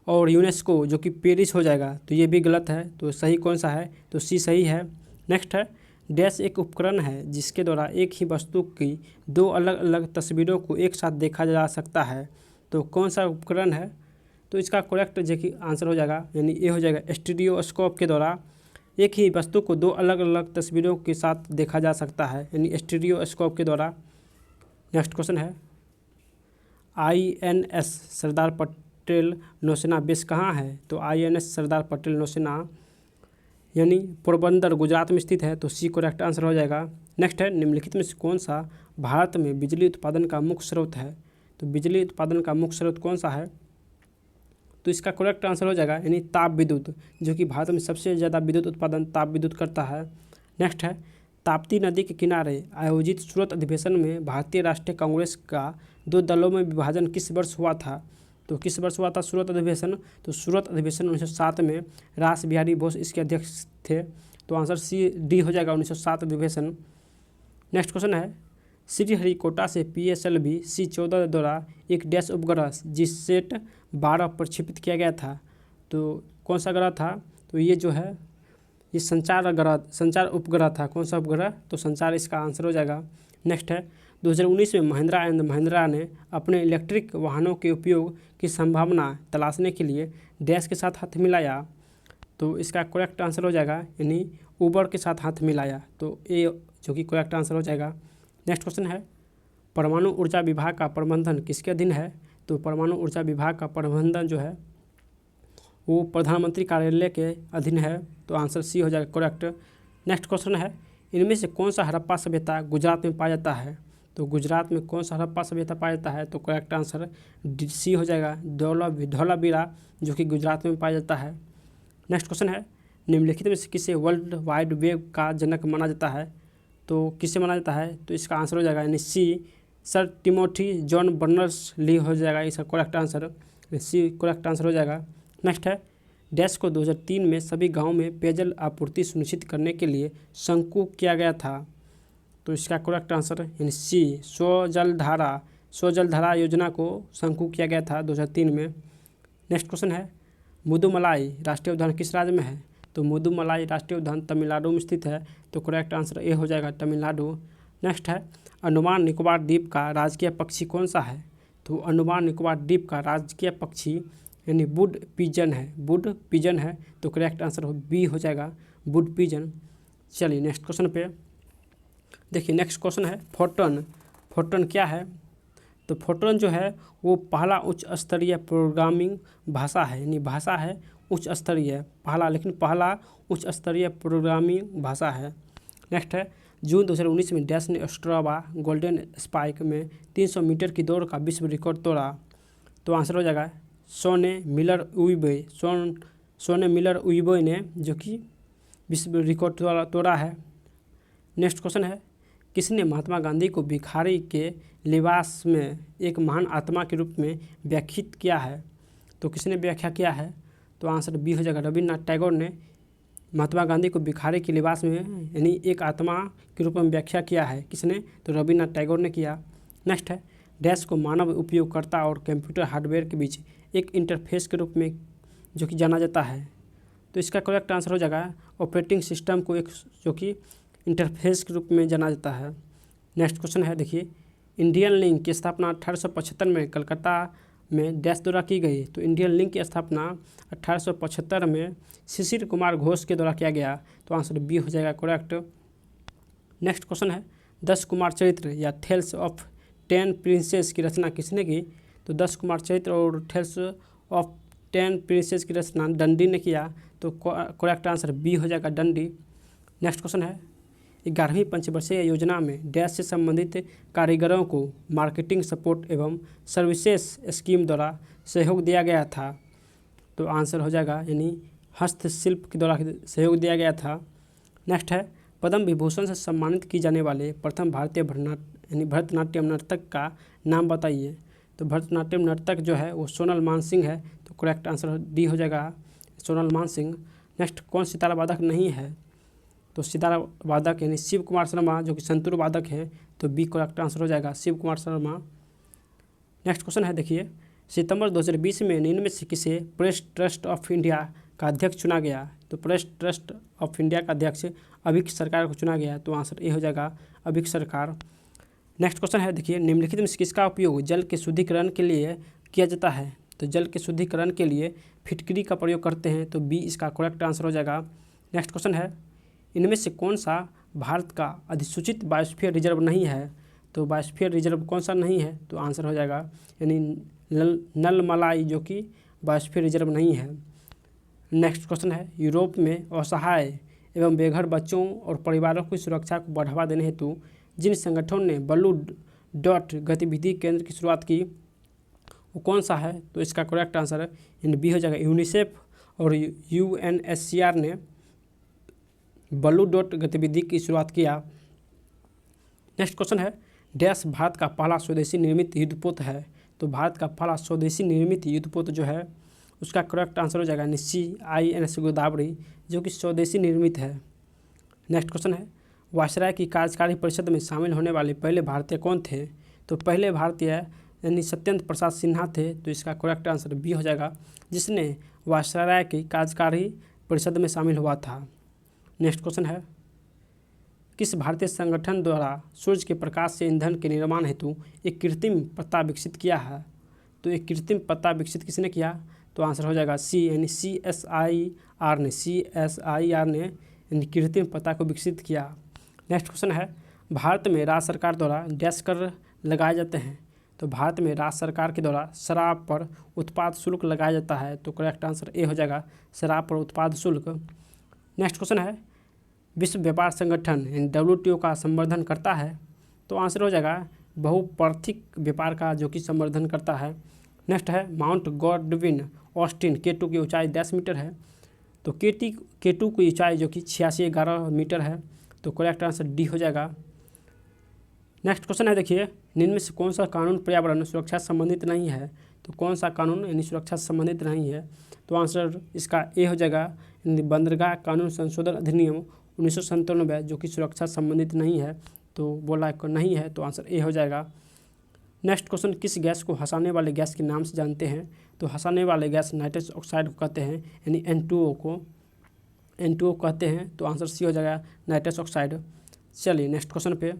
[SPEAKER 1] और यूनेस्को जो कि पेरिस हो जाएगा, तो ये भी गलत है। तो सही कौन सा है? तो सी सही है। नेक्स्ट है, डैश एक उपकरण है जिसके द्वारा एक ही वस्तु की दो अलग अलग तस्वीरों को एक साथ देखा जा सकता है, तो कौन सा उपकरण है? तो इसका करेक्ट जो कि आंसर हो जाएगा यानी ए हो जाएगा, स्टीरियोस्कोप के द्वारा एक ही वस्तु को दो अलग अलग तस्वीरों के साथ देखा जा सकता है, यानी स्टीरियोस्कोप के द्वारा। नेक्स्ट क्वेश्चन है, INS सरदार पटेल नौसेना बेस कहाँ है? तो INS सरदार पटेल नौसेना यानी पोरबंदर गुजरात में स्थित है, तो सी करेक्ट आंसर हो जाएगा। नेक्स्ट है, निम्नलिखित में से कौन सा भारत में बिजली उत्पादन का मुख्य स्रोत है? तो बिजली उत्पादन का मुख्य स्रोत कौन सा है? तो इसका करेक्ट आंसर हो जाएगा यानी ताप विद्युत, जो कि भारत में सबसे ज़्यादा विद्युत उत्पादन ताप विद्युत करता है। नेक्स्ट है, ताप्ती नदी के किनारे आयोजित सूरत अधिवेशन में भारतीय राष्ट्रीय कांग्रेस का 2 दलों में विभाजन किस वर्ष हुआ था? तो किस वर्ष हुआ था सूरत अधिवेशन? तो सूरत अधिवेशन 1907 में रास बिहारी बोस इसके अध्यक्ष थे, तो आंसर सी डी हो जाएगा, 1907 अधिवेशन। नेक्स्ट क्वेश्चन है, श्रीहरिकोटा से PSLV C-14 द्वारा एक डैश उपग्रह जिससेट 12 प्रक्षेपित किया गया था, तो कौन सा ग्रह था? तो ये जो है ये संचार उपग्रह था। कौन सा उपग्रह? तो संचार इसका आंसर हो जाएगा। नेक्स्ट है, 2019 में महिंद्रा एंड महिंद्रा ने अपने इलेक्ट्रिक वाहनों के उपयोग की संभावना तलाशने के लिए डैश के साथ हाथ मिलाया, तो इसका करेक्ट आंसर हो जाएगा यानी उबर के साथ हाथ मिलाया, तो ए जो कि करेक्ट आंसर हो जाएगा। नेक्स्ट क्वेश्चन है, परमाणु ऊर्जा विभाग का प्रबंधन किसके अधीन है? तो परमाणु ऊर्जा विभाग का प्रबंधन जो है वो प्रधानमंत्री कार्यालय के अधीन है, तो आंसर सी हो जाएगा करेक्ट। नेक्स्ट क्वेश्चन है, इनमें से कौन सा हड़प्पा सभ्यता गुजरात में पाया जाता है? तो गुजरात में कौन सा हड़प्पा सभ्यता पाया जाता है? तो करेक्ट आंसर सी हो जाएगा, धौलावीरा जो कि गुजरात में पाया जाता है। नेक्स्ट क्वेश्चन है, निम्नलिखित में से किसे वर्ल्ड वाइड वेब का जनक माना जाता है? तो किसे माना जाता है? तो इसका आंसर हो जाएगा यानी C, sir Timothy John Berners Lee हो जाएगा इसका correct answer, C correct answer हो जाएगा। नेक्स्ट है, डैश को 2003 में सभी गाँव में पेयजल आपूर्ति सुनिश्चित करने के लिए शंकु किया गया था, तो इसका करेक्ट आंसर यानी सी, स्वजलधारा योजना को शंकु किया गया था 2003 में। नेक्स्ट क्वेश्चन है, मुदुमलाई राष्ट्रीय उद्यान किस राज्य में है? तो तो मुदुमलाई राष्ट्रीय उद्यान तमिलनाडु में स्थित है, तो करेक्ट आंसर ए हो जाएगा तमिलनाडु। नेक्स्ट है अंडमान निकोबार द्वीप का राजकीय पक्षी कौन सा है? तो अंडमान निकोबार द्वीप का राजकीय पक्षी यानी वुड पिजन है, वुड पिजन है, तो करेक्ट आंसर बी हो जाएगा वुड पिजन। चलिए नेक्स्ट क्वेश्चन पे देखिए। नेक्स्ट क्वेश्चन है फोटोन। फोटोन क्या है? तो फोटोन जो है वो पहला उच्च स्तरीय प्रोग्रामिंग भाषा है, यानी भाषा है उच्च स्तरीय, पहला, लेकिन पहला उच्च स्तरीय प्रोग्रामिंग भाषा है। नेक्स्ट है जून 2019 में डैश ने स्ट्रावा गोल्डन स्पाइक में 300 मीटर की दौड़ का विश्व रिकॉर्ड तोड़ा, तो आंसर हो जाएगा सोने मिलर उइबे ने, जो कि विश्व रिकॉर्ड तोड़ा है। नेक्स्ट क्वेश्चन है किसने महात्मा गांधी को भिखारी के लिबास में एक महान आत्मा के रूप में व्याख्यायित किया है? तो किसने व्याख्या किया है? तो आंसर बी हो जाएगा रविन्द्रनाथ टैगोर ने महात्मा गांधी को भिखारी के लिबास में यानी एक आत्मा के रूप में व्याख्या किया है। किसने? तो रविन्द्रनाथ टैगोर ने किया। नेक्स्ट है डैश को मानव उपयोगकर्ता और कंप्यूटर हार्डवेयर के बीच एक इंटरफेस के रूप में जो कि जाना जाता है, तो इसका करेक्ट आंसर हो जाएगा ऑपरेटिंग सिस्टम को एक जो कि इंटरफेस के रूप में जाना जाता है। नेक्स्ट क्वेश्चन है देखिए इंडियन लिंक की स्थापना 1875 में कलकत्ता में डैश द्वारा की गई, तो इंडियन लिंक की स्थापना 1875 में शिशिर कुमार घोष के द्वारा किया गया, तो आंसर बी हो जाएगा करेक्ट। नेक्स्ट क्वेश्चन है 10 कुमार चरित्र या थेल्स ऑफ 10 प्रिंसेस की रचना किसने की? तो 10 कुमार चरित्र और थेल्स ऑफ 10 प्रिंसेस की रचना डंडी ने किया, तो करेक्ट आंसर बी हो जाएगा डंडी। नेक्स्ट क्वेश्चन है 11वीं पंचवर्षीय योजना में डैश से संबंधित कारीगरों को मार्केटिंग सपोर्ट एवं सर्विसेज स्कीम द्वारा सहयोग दिया गया था, तो आंसर हो जाएगा यानी हस्तशिल्प के द्वारा सहयोग दिया गया था। नेक्स्ट है पद्म विभूषण से सम्मानित की जाने वाले प्रथम भारतीय भरतनाट्यम नर्तक का नाम बताइए? तो भरतनाट्यम नर्तक जो है वो सोनल मानसिंह है, तो करेक्ट आंसर डी हो जाएगा सोनल मानसिंह। नेक्स्ट कौन सितारा वादक नहीं है? तो सितारा वादक यानी शिव कुमार शर्मा जो कि संतूर वादक है, तो बी करेक्ट आंसर हो जाएगा शिव कुमार शर्मा। नेक्स्ट क्वेश्चन है देखिए सितंबर 2020 में निम्न में से किसे प्रेस ट्रस्ट ऑफ इंडिया का अध्यक्ष चुना गया? तो प्रेस ट्रस्ट ऑफ इंडिया का अध्यक्ष अभिक सरकार को चुना गया, तो आंसर ए हो जाएगा अभिक सरकार। नेक्स्ट क्वेश्चन है देखिए निम्नलिखित में से किसका उपयोग जल के शुद्धिकरण के लिए किया जाता है? तो जल के शुद्धिकरण के लिए फिटकरी का प्रयोग करते हैं, तो बी इसका करेक्ट आंसर हो जाएगा। नेक्स्ट क्वेश्चन है इनमें से कौन सा भारत का अधिसूचित बायोस्फीयर रिजर्व नहीं है? तो बायोस्फीयर रिजर्व कौन सा नहीं है? तो आंसर हो जाएगा यानी नलमलाई जो कि बायोस्फीयर रिजर्व नहीं है। नेक्स्ट क्वेश्चन है यूरोप में असहाय एवं बेघर बच्चों और परिवारों की सुरक्षा को बढ़ावा देने हेतु जिन संगठनों ने ब्लू डॉट गतिविधि केंद्र की शुरुआत की वो कौन सा है? तो इसका करेक्ट आंसर यानी बी हो जाएगा यूनिसेफ और UNSCR ने ब्लू डॉट गतिविधि की शुरुआत किया। नेक्स्ट क्वेश्चन है डैश भारत का पहला स्वदेशी निर्मित युद्धपोत है? तो भारत का पहला स्वदेशी निर्मित युद्धपोत जो है उसका करेक्ट आंसर हो जाएगा CINS गोदावरी जो कि स्वदेशी निर्मित है। नेक्स्ट क्वेश्चन है वायसराय की कार्यकारी परिषद में शामिल होने वाले पहले भारतीय कौन थे? तो पहले भारतीय यानी सत्येंद्र प्रसाद सिन्हा थे, तो इसका करेक्ट आंसर बी हो जाएगा जिसने वायसराय की कार्यकारी परिषद में शामिल हुआ था। नेक्स्ट क्वेश्चन है किस भारतीय संगठन द्वारा सूर्य के प्रकाश से ईंधन के निर्माण हेतु एक कृत्रिम पत्ता विकसित किया है? तो एक कृत्रिम पत्ता विकसित किसने किया? तो आंसर हो जाएगा सी यानी CSIR ने यानी कृत्रिम पत्ता को विकसित किया। नेक्स्ट क्वेश्चन है भारत में राज्य सरकार द्वारा डैश कर लगाए जाते हैं? तो भारत में राज्य सरकार के द्वारा शराब पर उत्पाद शुल्क लगाया जाता है, तो करेक्ट आंसर ए हो जाएगा शराब पर उत्पाद शुल्क। नेक्स्ट क्वेश्चन है विश्व व्यापार संगठन यानी WTO का संवर्धन करता है? तो आंसर हो जाएगा बहुपार्थिक व्यापार का जो कि संवर्धन करता है। नेक्स्ट है माउंट गॉडविन ऑस्टिन K2 की ऊंचाई 10 मीटर है, तो K2 की ऊंचाई जो कि 8611 मीटर है, तो करेक्ट आंसर डी हो जाएगा। नेक्स्ट क्वेश्चन है देखिए निम्न में से कौन सा कानून पर्यावरण सुरक्षा से संबंधित नहीं है? तो कौन सा कानून यानी सुरक्षा से संबंधित नहीं है? तो आंसर इसका ए हो जाएगा यानी बंदरगाह कानून संशोधन अधिनियम 1997 जो कि सुरक्षा से संबंधित नहीं है, तो बोला नहीं है, तो आंसर ए हो जाएगा। नेक्स्ट क्वेश्चन किस गैस को हंसाने वाले गैस के नाम से जानते हैं? तो हंसाने वाले गैस नाइट्रस ऑक्साइड को कहते हैं यानी N2O को। N2O कहते हैं, तो आंसर सी हो जाएगा नाइट्रस ऑक्साइड। चलिए नेक्स्ट क्वेश्चन पे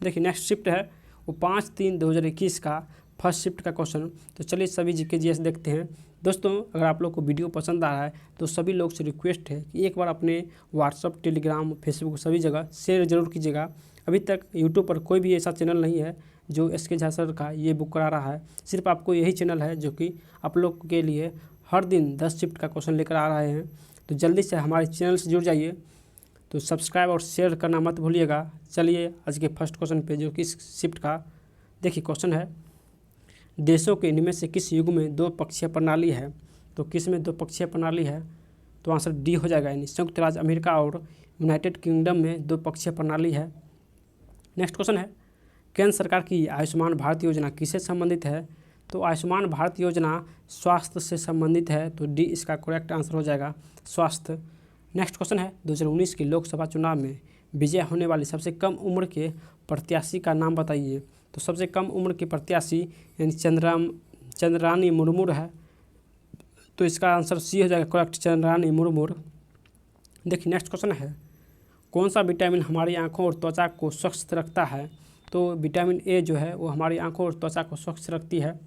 [SPEAKER 1] देखिए, नेक्स्ट शिफ्ट है वो 5/3/2021 का फर्स्ट शिफ्ट का क्वेश्चन। तो चलिए सभी जीके जीएस देखते हैं। दोस्तों अगर आप लोग को वीडियो पसंद आ रहा है तो सभी लोग से रिक्वेस्ट है कि एक बार अपने व्हाट्सअप, टेलीग्राम, फेसबुक सभी जगह शेयर जरूर कीजिएगा। अभी तक यूट्यूब पर कोई भी ऐसा चैनल नहीं है जो एसके झा सर का ये बुक करा रहा है। सिर्फ आपको यही चैनल है जो कि आप लोग के लिए हर दिन 10 शिफ्ट का क्वेश्चन लेकर आ रहे हैं। तो जल्दी से हमारे चैनल से जुड़ जाइए, तो सब्सक्राइब और शेयर करना मत भूलिएगा। चलिए आज के फर्स्ट क्वेश्चन पे जो कि इस शिफ्ट का देखिए क्वेश्चन है, देशों के इनमें से किस युग में 2 पक्षीय प्रणाली है। तो किस में 2 पक्षीय प्रणाली है, तो आंसर डी हो जाएगा, यानी संयुक्त राज्य अमेरिका और यूनाइटेड किंगडम में 2 पक्षीय प्रणाली है। नेक्स्ट क्वेश्चन है, केंद्र सरकार की आयुष्मान भारत योजना किससे संबंधित है। तो आयुष्मान भारत योजना स्वास्थ्य से संबंधित है, तो डी इसका करेक्ट आंसर हो जाएगा, स्वास्थ्य। नेक्स्ट क्वेश्चन है, 2019 के लोकसभा चुनाव में विजय होने वाली सबसे कम उम्र के प्रत्याशी का नाम बताइए। तो सबसे कम उम्र के प्रत्याशी यानी चंद्रानी मुर्मू है, तो इसका आंसर सी हो जाएगा करेक्ट, चंद्रानी मुर्मू। देखिए नेक्स्ट क्वेश्चन है, कौन सा विटामिन हमारी आँखों और त्वचा को स्वच्छ रखता है। तो विटामिन ए जो है वो हमारी आँखों और त्वचा को स्वच्छ रखती है।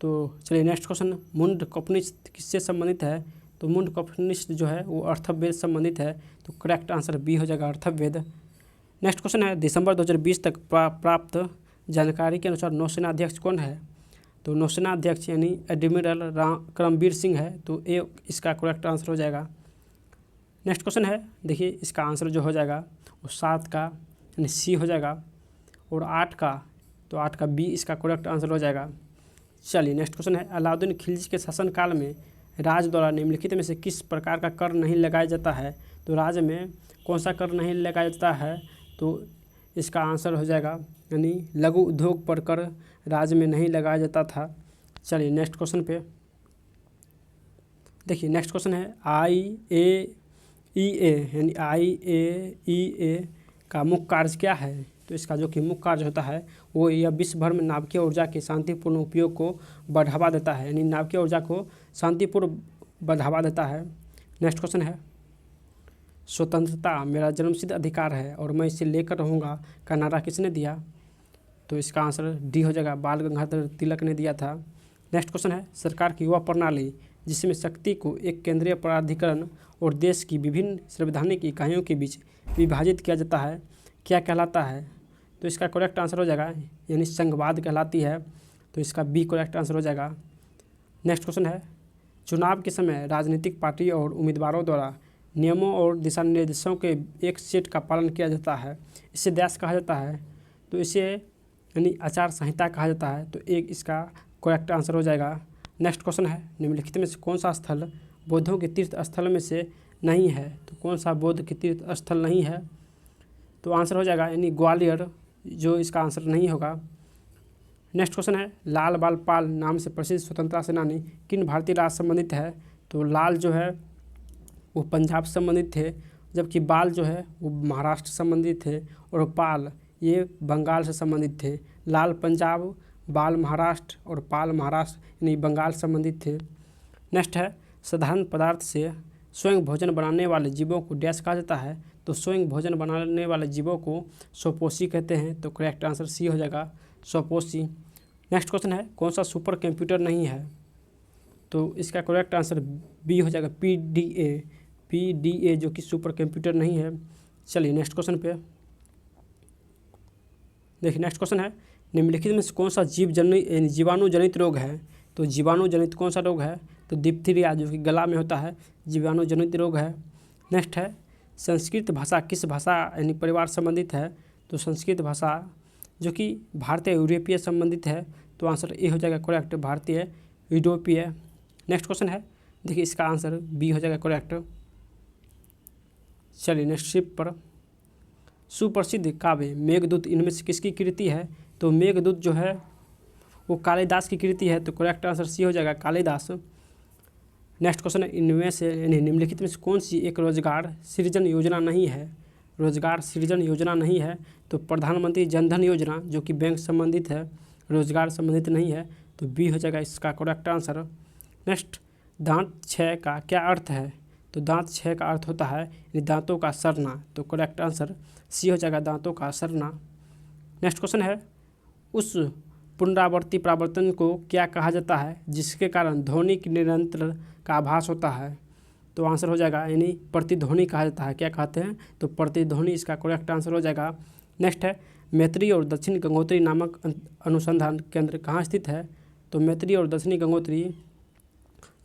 [SPEAKER 1] तो चलिए नेक्स्ट क्वेश्चन, मुंड कपनिष्ठ किससे संबंधित है। तो मुंड कपनिष्ठ जो है वो अर्थववेद संबंधित है, तो करेक्ट आंसर बी हो जाएगा, अर्थववेद। नेक्स्ट क्वेश्चन है, दिसंबर 2020 तक प्राप्त जानकारी के अनुसार नौसेना अध्यक्ष कौन है। तो नौसेना अध्यक्ष यानी एडमिरल करमबीर सिंह है, तो ए इसका करेक्ट आंसर हो जाएगा। नेक्स्ट क्वेश्चन है, देखिए इसका आंसर जो हो जाएगा वो 7 का यानी सी हो जाएगा, और 8 का, तो 8 का बी इसका करेक्ट आंसर हो जाएगा। चलिए नेक्स्ट क्वेश्चन है, अलाउद्दीन खिलजी के शासनकाल में राज्य द्वारा निम्नलिखित में से किस प्रकार का कर नहीं लगाया जाता है। तो राज्य में कौन सा कर नहीं लगाया जाता है, तो इसका आंसर हो जाएगा यानी लघु उद्योग पर कर राज्य में नहीं लगाया जाता था। चलिए नेक्स्ट क्वेश्चन पे देखिए, नेक्स्ट क्वेश्चन है, IAEA यानी IAEA का मुख्य कार्य क्या है। तो इसका जो कि मुख्य कार्य होता है वो यह विश्व भर में नाभिकीय ऊर्जा के शांतिपूर्ण उपयोग को बढ़ावा देता है, यानी नाभिकीय ऊर्जा को शांतिपूर्ण बढ़ावा देता है। नेक्स्ट क्वेश्चन है, स्वतंत्रता मेरा जन्मसिद्ध अधिकार है और मैं इसे लेकर रहूँगा का नारा किसने दिया। तो इसका आंसर डी हो जाएगा, बाल गंगाधर तिलक ने दिया था। नेक्स्ट क्वेश्चन है, सरकार की वह प्रणाली जिसमें शक्ति को एक केंद्रीय प्राधिकरण और देश की विभिन्न संवैधानिक इकाइयों के बीच विभाजित किया जाता है, क्या कहलाता है। तो इसका करेक्ट आंसर हो जाएगा यानी संघवाद कहलाती है, तो इसका बी करेक्ट आंसर हो जाएगा। नेक्स्ट क्वेश्चन है, चुनाव के समय राजनीतिक पार्टी और उम्मीदवारों द्वारा नियमों और दिशा निर्देशों के एक सेट का पालन किया जाता है, इसे दास कहा जाता है, तो इसे यानी आचार संहिता कहा जाता है, तो एक इसका करेक्ट आंसर हो जाएगा। नेक्स्ट क्वेश्चन है, निम्नलिखित में से कौन सा स्थल बौद्धों के तीर्थ स्थल में से नहीं है। तो कौन सा बौद्ध के तीर्थ स्थल नहीं है, तो आंसर हो जाएगा यानी ग्वालियर, जो इसका आंसर नहीं होगा। नेक्स्ट क्वेश्चन है, लाल बाल पाल नाम से प्रसिद्ध स्वतंत्रता सेनानी किन भारतीय राज्य संबंधित है। तो लाल जो है वो पंजाब से संबंधित थे, जबकि बाल जो है वो महाराष्ट्र से संबंधित थे, और पाल ये बंगाल से संबंधित थे। लाल पंजाब, बाल महाराष्ट्र और पाल महाराष्ट्र यानी बंगाल से संबंधित थे। नेक्स्ट है, साधारण पदार्थ से स्वयं भोजन बनाने वाले जीवों को डैश कहा जाता है। तो स्वयं भोजन बनाने वाले जीवों को स्वपोषी कहते हैं, तो करेक्ट आंसर सी हो जाएगा, स्वपोषी। नेक्स्ट क्वेश्चन है, कौन सा सुपर कंप्यूटर नहीं है। तो इसका करेक्ट आंसर बी हो जाएगा, PDA जो कि सुपर कंप्यूटर नहीं है। चलिए नेक्स्ट क्वेश्चन पे देखिए, नेक्स्ट क्वेश्चन है, निम्नलिखित में से कौन सा जीवाणु जनित रोग है। तो जीवाणु जनित कौन सा रोग है, तो डिप्थीरिया जो कि गला में होता है, जीवाणु जनित रोग है। नेक्स्ट है, संस्कृत भाषा किस भाषा यानी परिवार संबंधित है। तो संस्कृत भाषा जो कि भारतीय यूरोपीय संबंधित है, तो आंसर ए हो जाएगा करेक्ट, भारतीय यूरोपीय। नेक्स्ट क्वेश्चन है, देखिए इसका आंसर बी हो जाएगा करेक्ट। चलिए नेक्स्ट शिप पर, सुप्रसिद्ध काव्य मेघदूत इनमें से किसकी कृति है। तो मेघदूत जो है वो कालिदास की कृति है, तो करेक्ट आंसर सी हो जाएगा, कालिदास। नेक्स्ट क्वेश्चन है, इनमें से निम्नलिखित में से कौन सी एक रोजगार सृजन योजना नहीं है। रोजगार सृजन योजना नहीं है, तो प्रधानमंत्री जनधन योजना जो कि बैंक संबंधित है, रोजगार संबंधित नहीं है, तो बी हो जाएगा इसका करेक्ट आंसर। नेक्स्ट, दांत क्षय का क्या अर्थ है। तो दांत क्षय का अर्थ होता है यानी दांतों का सड़ना। तो करेक्ट आंसर सी हो जाएगा, दांतों का सड़ना। नेक्स्ट क्वेश्चन है, उस पुनरावर्ती परावर्तन को क्या कहा जाता है जिसके कारण ध्वनि की निरंतर का आभास होता है? तो आंसर हो जाएगा यानी प्रतिध्वनि कहा जाता है। क्या कहते हैं? तो प्रतिध्वनि इसका करेक्ट आंसर हो जाएगा। नेक्स्ट है, मैत्री और दक्षिण गंगोत्री नामक अनुसंधान केंद्र कहाँ स्थित है? तो मैत्री और दक्षिणी गंगोत्री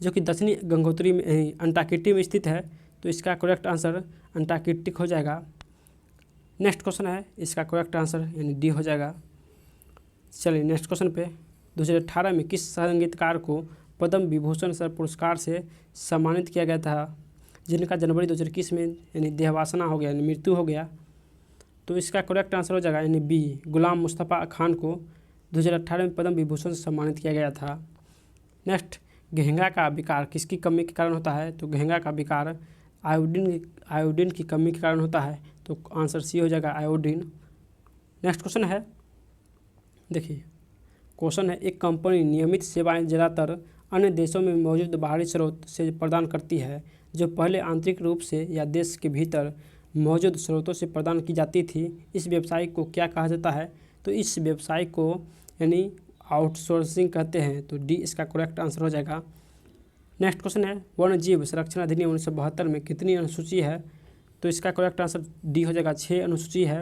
[SPEAKER 1] जो कि दक्षिणी गंगोत्री में अंटार्कटिका में स्थित है, तो इसका करेक्ट आंसर अंटार्कटिक हो जाएगा। नेक्स्ट क्वेश्चन है, इसका करेक्ट आंसर यानी डी हो जाएगा। चलिए नेक्स्ट क्वेश्चन पे, 2018 में किस संगीतकार को पद्म विभूषण सर पुरस्कार से सम्मानित किया गया था जिनका जनवरी 2021 में यानी देहावसान हो गया, यानी मृत्यु हो गया? तो इसका करेक्ट आंसर हो जाएगा यानी बी, गुलाम मुस्तफ़ा खान को 2018 में पद्म विभूषण से सम्मानित किया गया था। नेक्स्ट, घेंघा का विकार किसकी कमी के कारण होता है? तो घेंघा का विकार आयोडीन की कमी के कारण होता है। तो आंसर सी हो जाएगा, आयोडीन। नेक्स्ट क्वेश्चन है, देखिए क्वेश्चन है, एक कंपनी नियमित सेवाएं ज़्यादातर अन्य देशों में मौजूद बाहरी स्रोत से प्रदान करती है जो पहले आंतरिक रूप से या देश के भीतर मौजूद स्रोतों से प्रदान की जाती थी। इस व्यवसाय को क्या कहा जाता है? तो इस व्यवसाय को यानी आउटसोर्सिंग कहते हैं। तो डी इसका करेक्ट आंसर हो जाएगा। नेक्स्ट क्वेश्चन है, वन्य जीव संरक्षण अधिनियम 1972 में कितनी अनुसूची है? तो इसका करेक्ट आंसर डी हो जाएगा, 6 अनुसूची है।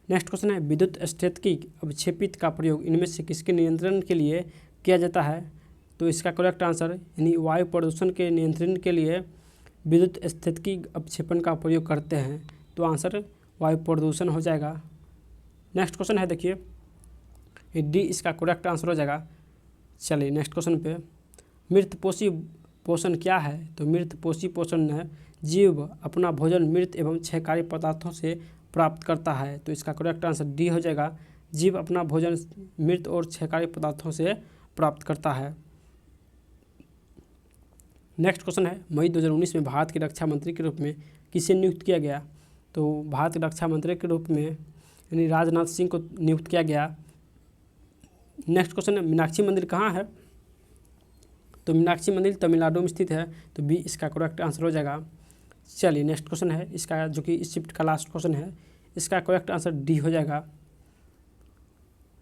[SPEAKER 1] नेक्स्ट क्वेश्चन है, विद्युत स्थैतिकी अवक्षेपित का प्रयोग इनमें से किसके नियंत्रण के लिए किया जाता है? तो इसका करेक्ट आंसर यानी वायु प्रदूषण के नियंत्रण के लिए विद्युत स्थैतिकी अवक्षेपण का प्रयोग करते हैं। तो आंसर वायु प्रदूषण हो जाएगा। नेक्स्ट क्वेश्चन है, देखिए डी इसका करेक्ट आंसर हो जाएगा। चलिए नेक्स्ट क्वेश्चन पे, मृतपोषी पोषण क्या है? तो मृतपोषी पोषण है जीव अपना भोजन मृत एवं क्षयकारी पदार्थों से प्राप्त करता है। तो इसका करेक्ट आंसर डी हो जाएगा, जीव अपना भोजन मृत और क्षयकारी पदार्थों से प्राप्त करता है। नेक्स्ट क्वेश्चन है, मई 2019 में भारत के रक्षा मंत्री के रूप में किसे नियुक्त किया गया? तो भारत के रक्षा मंत्री के रूप में यानी राजनाथ सिंह को नियुक्त किया गया। नेक्स्ट क्वेश्चन है, मीनाक्षी मंदिर कहाँ है? तो मीनाक्षी मंदिर तमिलनाडु में स्थित है। तो बी इसका करेक्ट आंसर हो जाएगा। चलिए नेक्स्ट क्वेश्चन है, इसका जो कि इस शिफ्ट का लास्ट क्वेश्चन है, इसका करेक्ट आंसर डी हो जाएगा।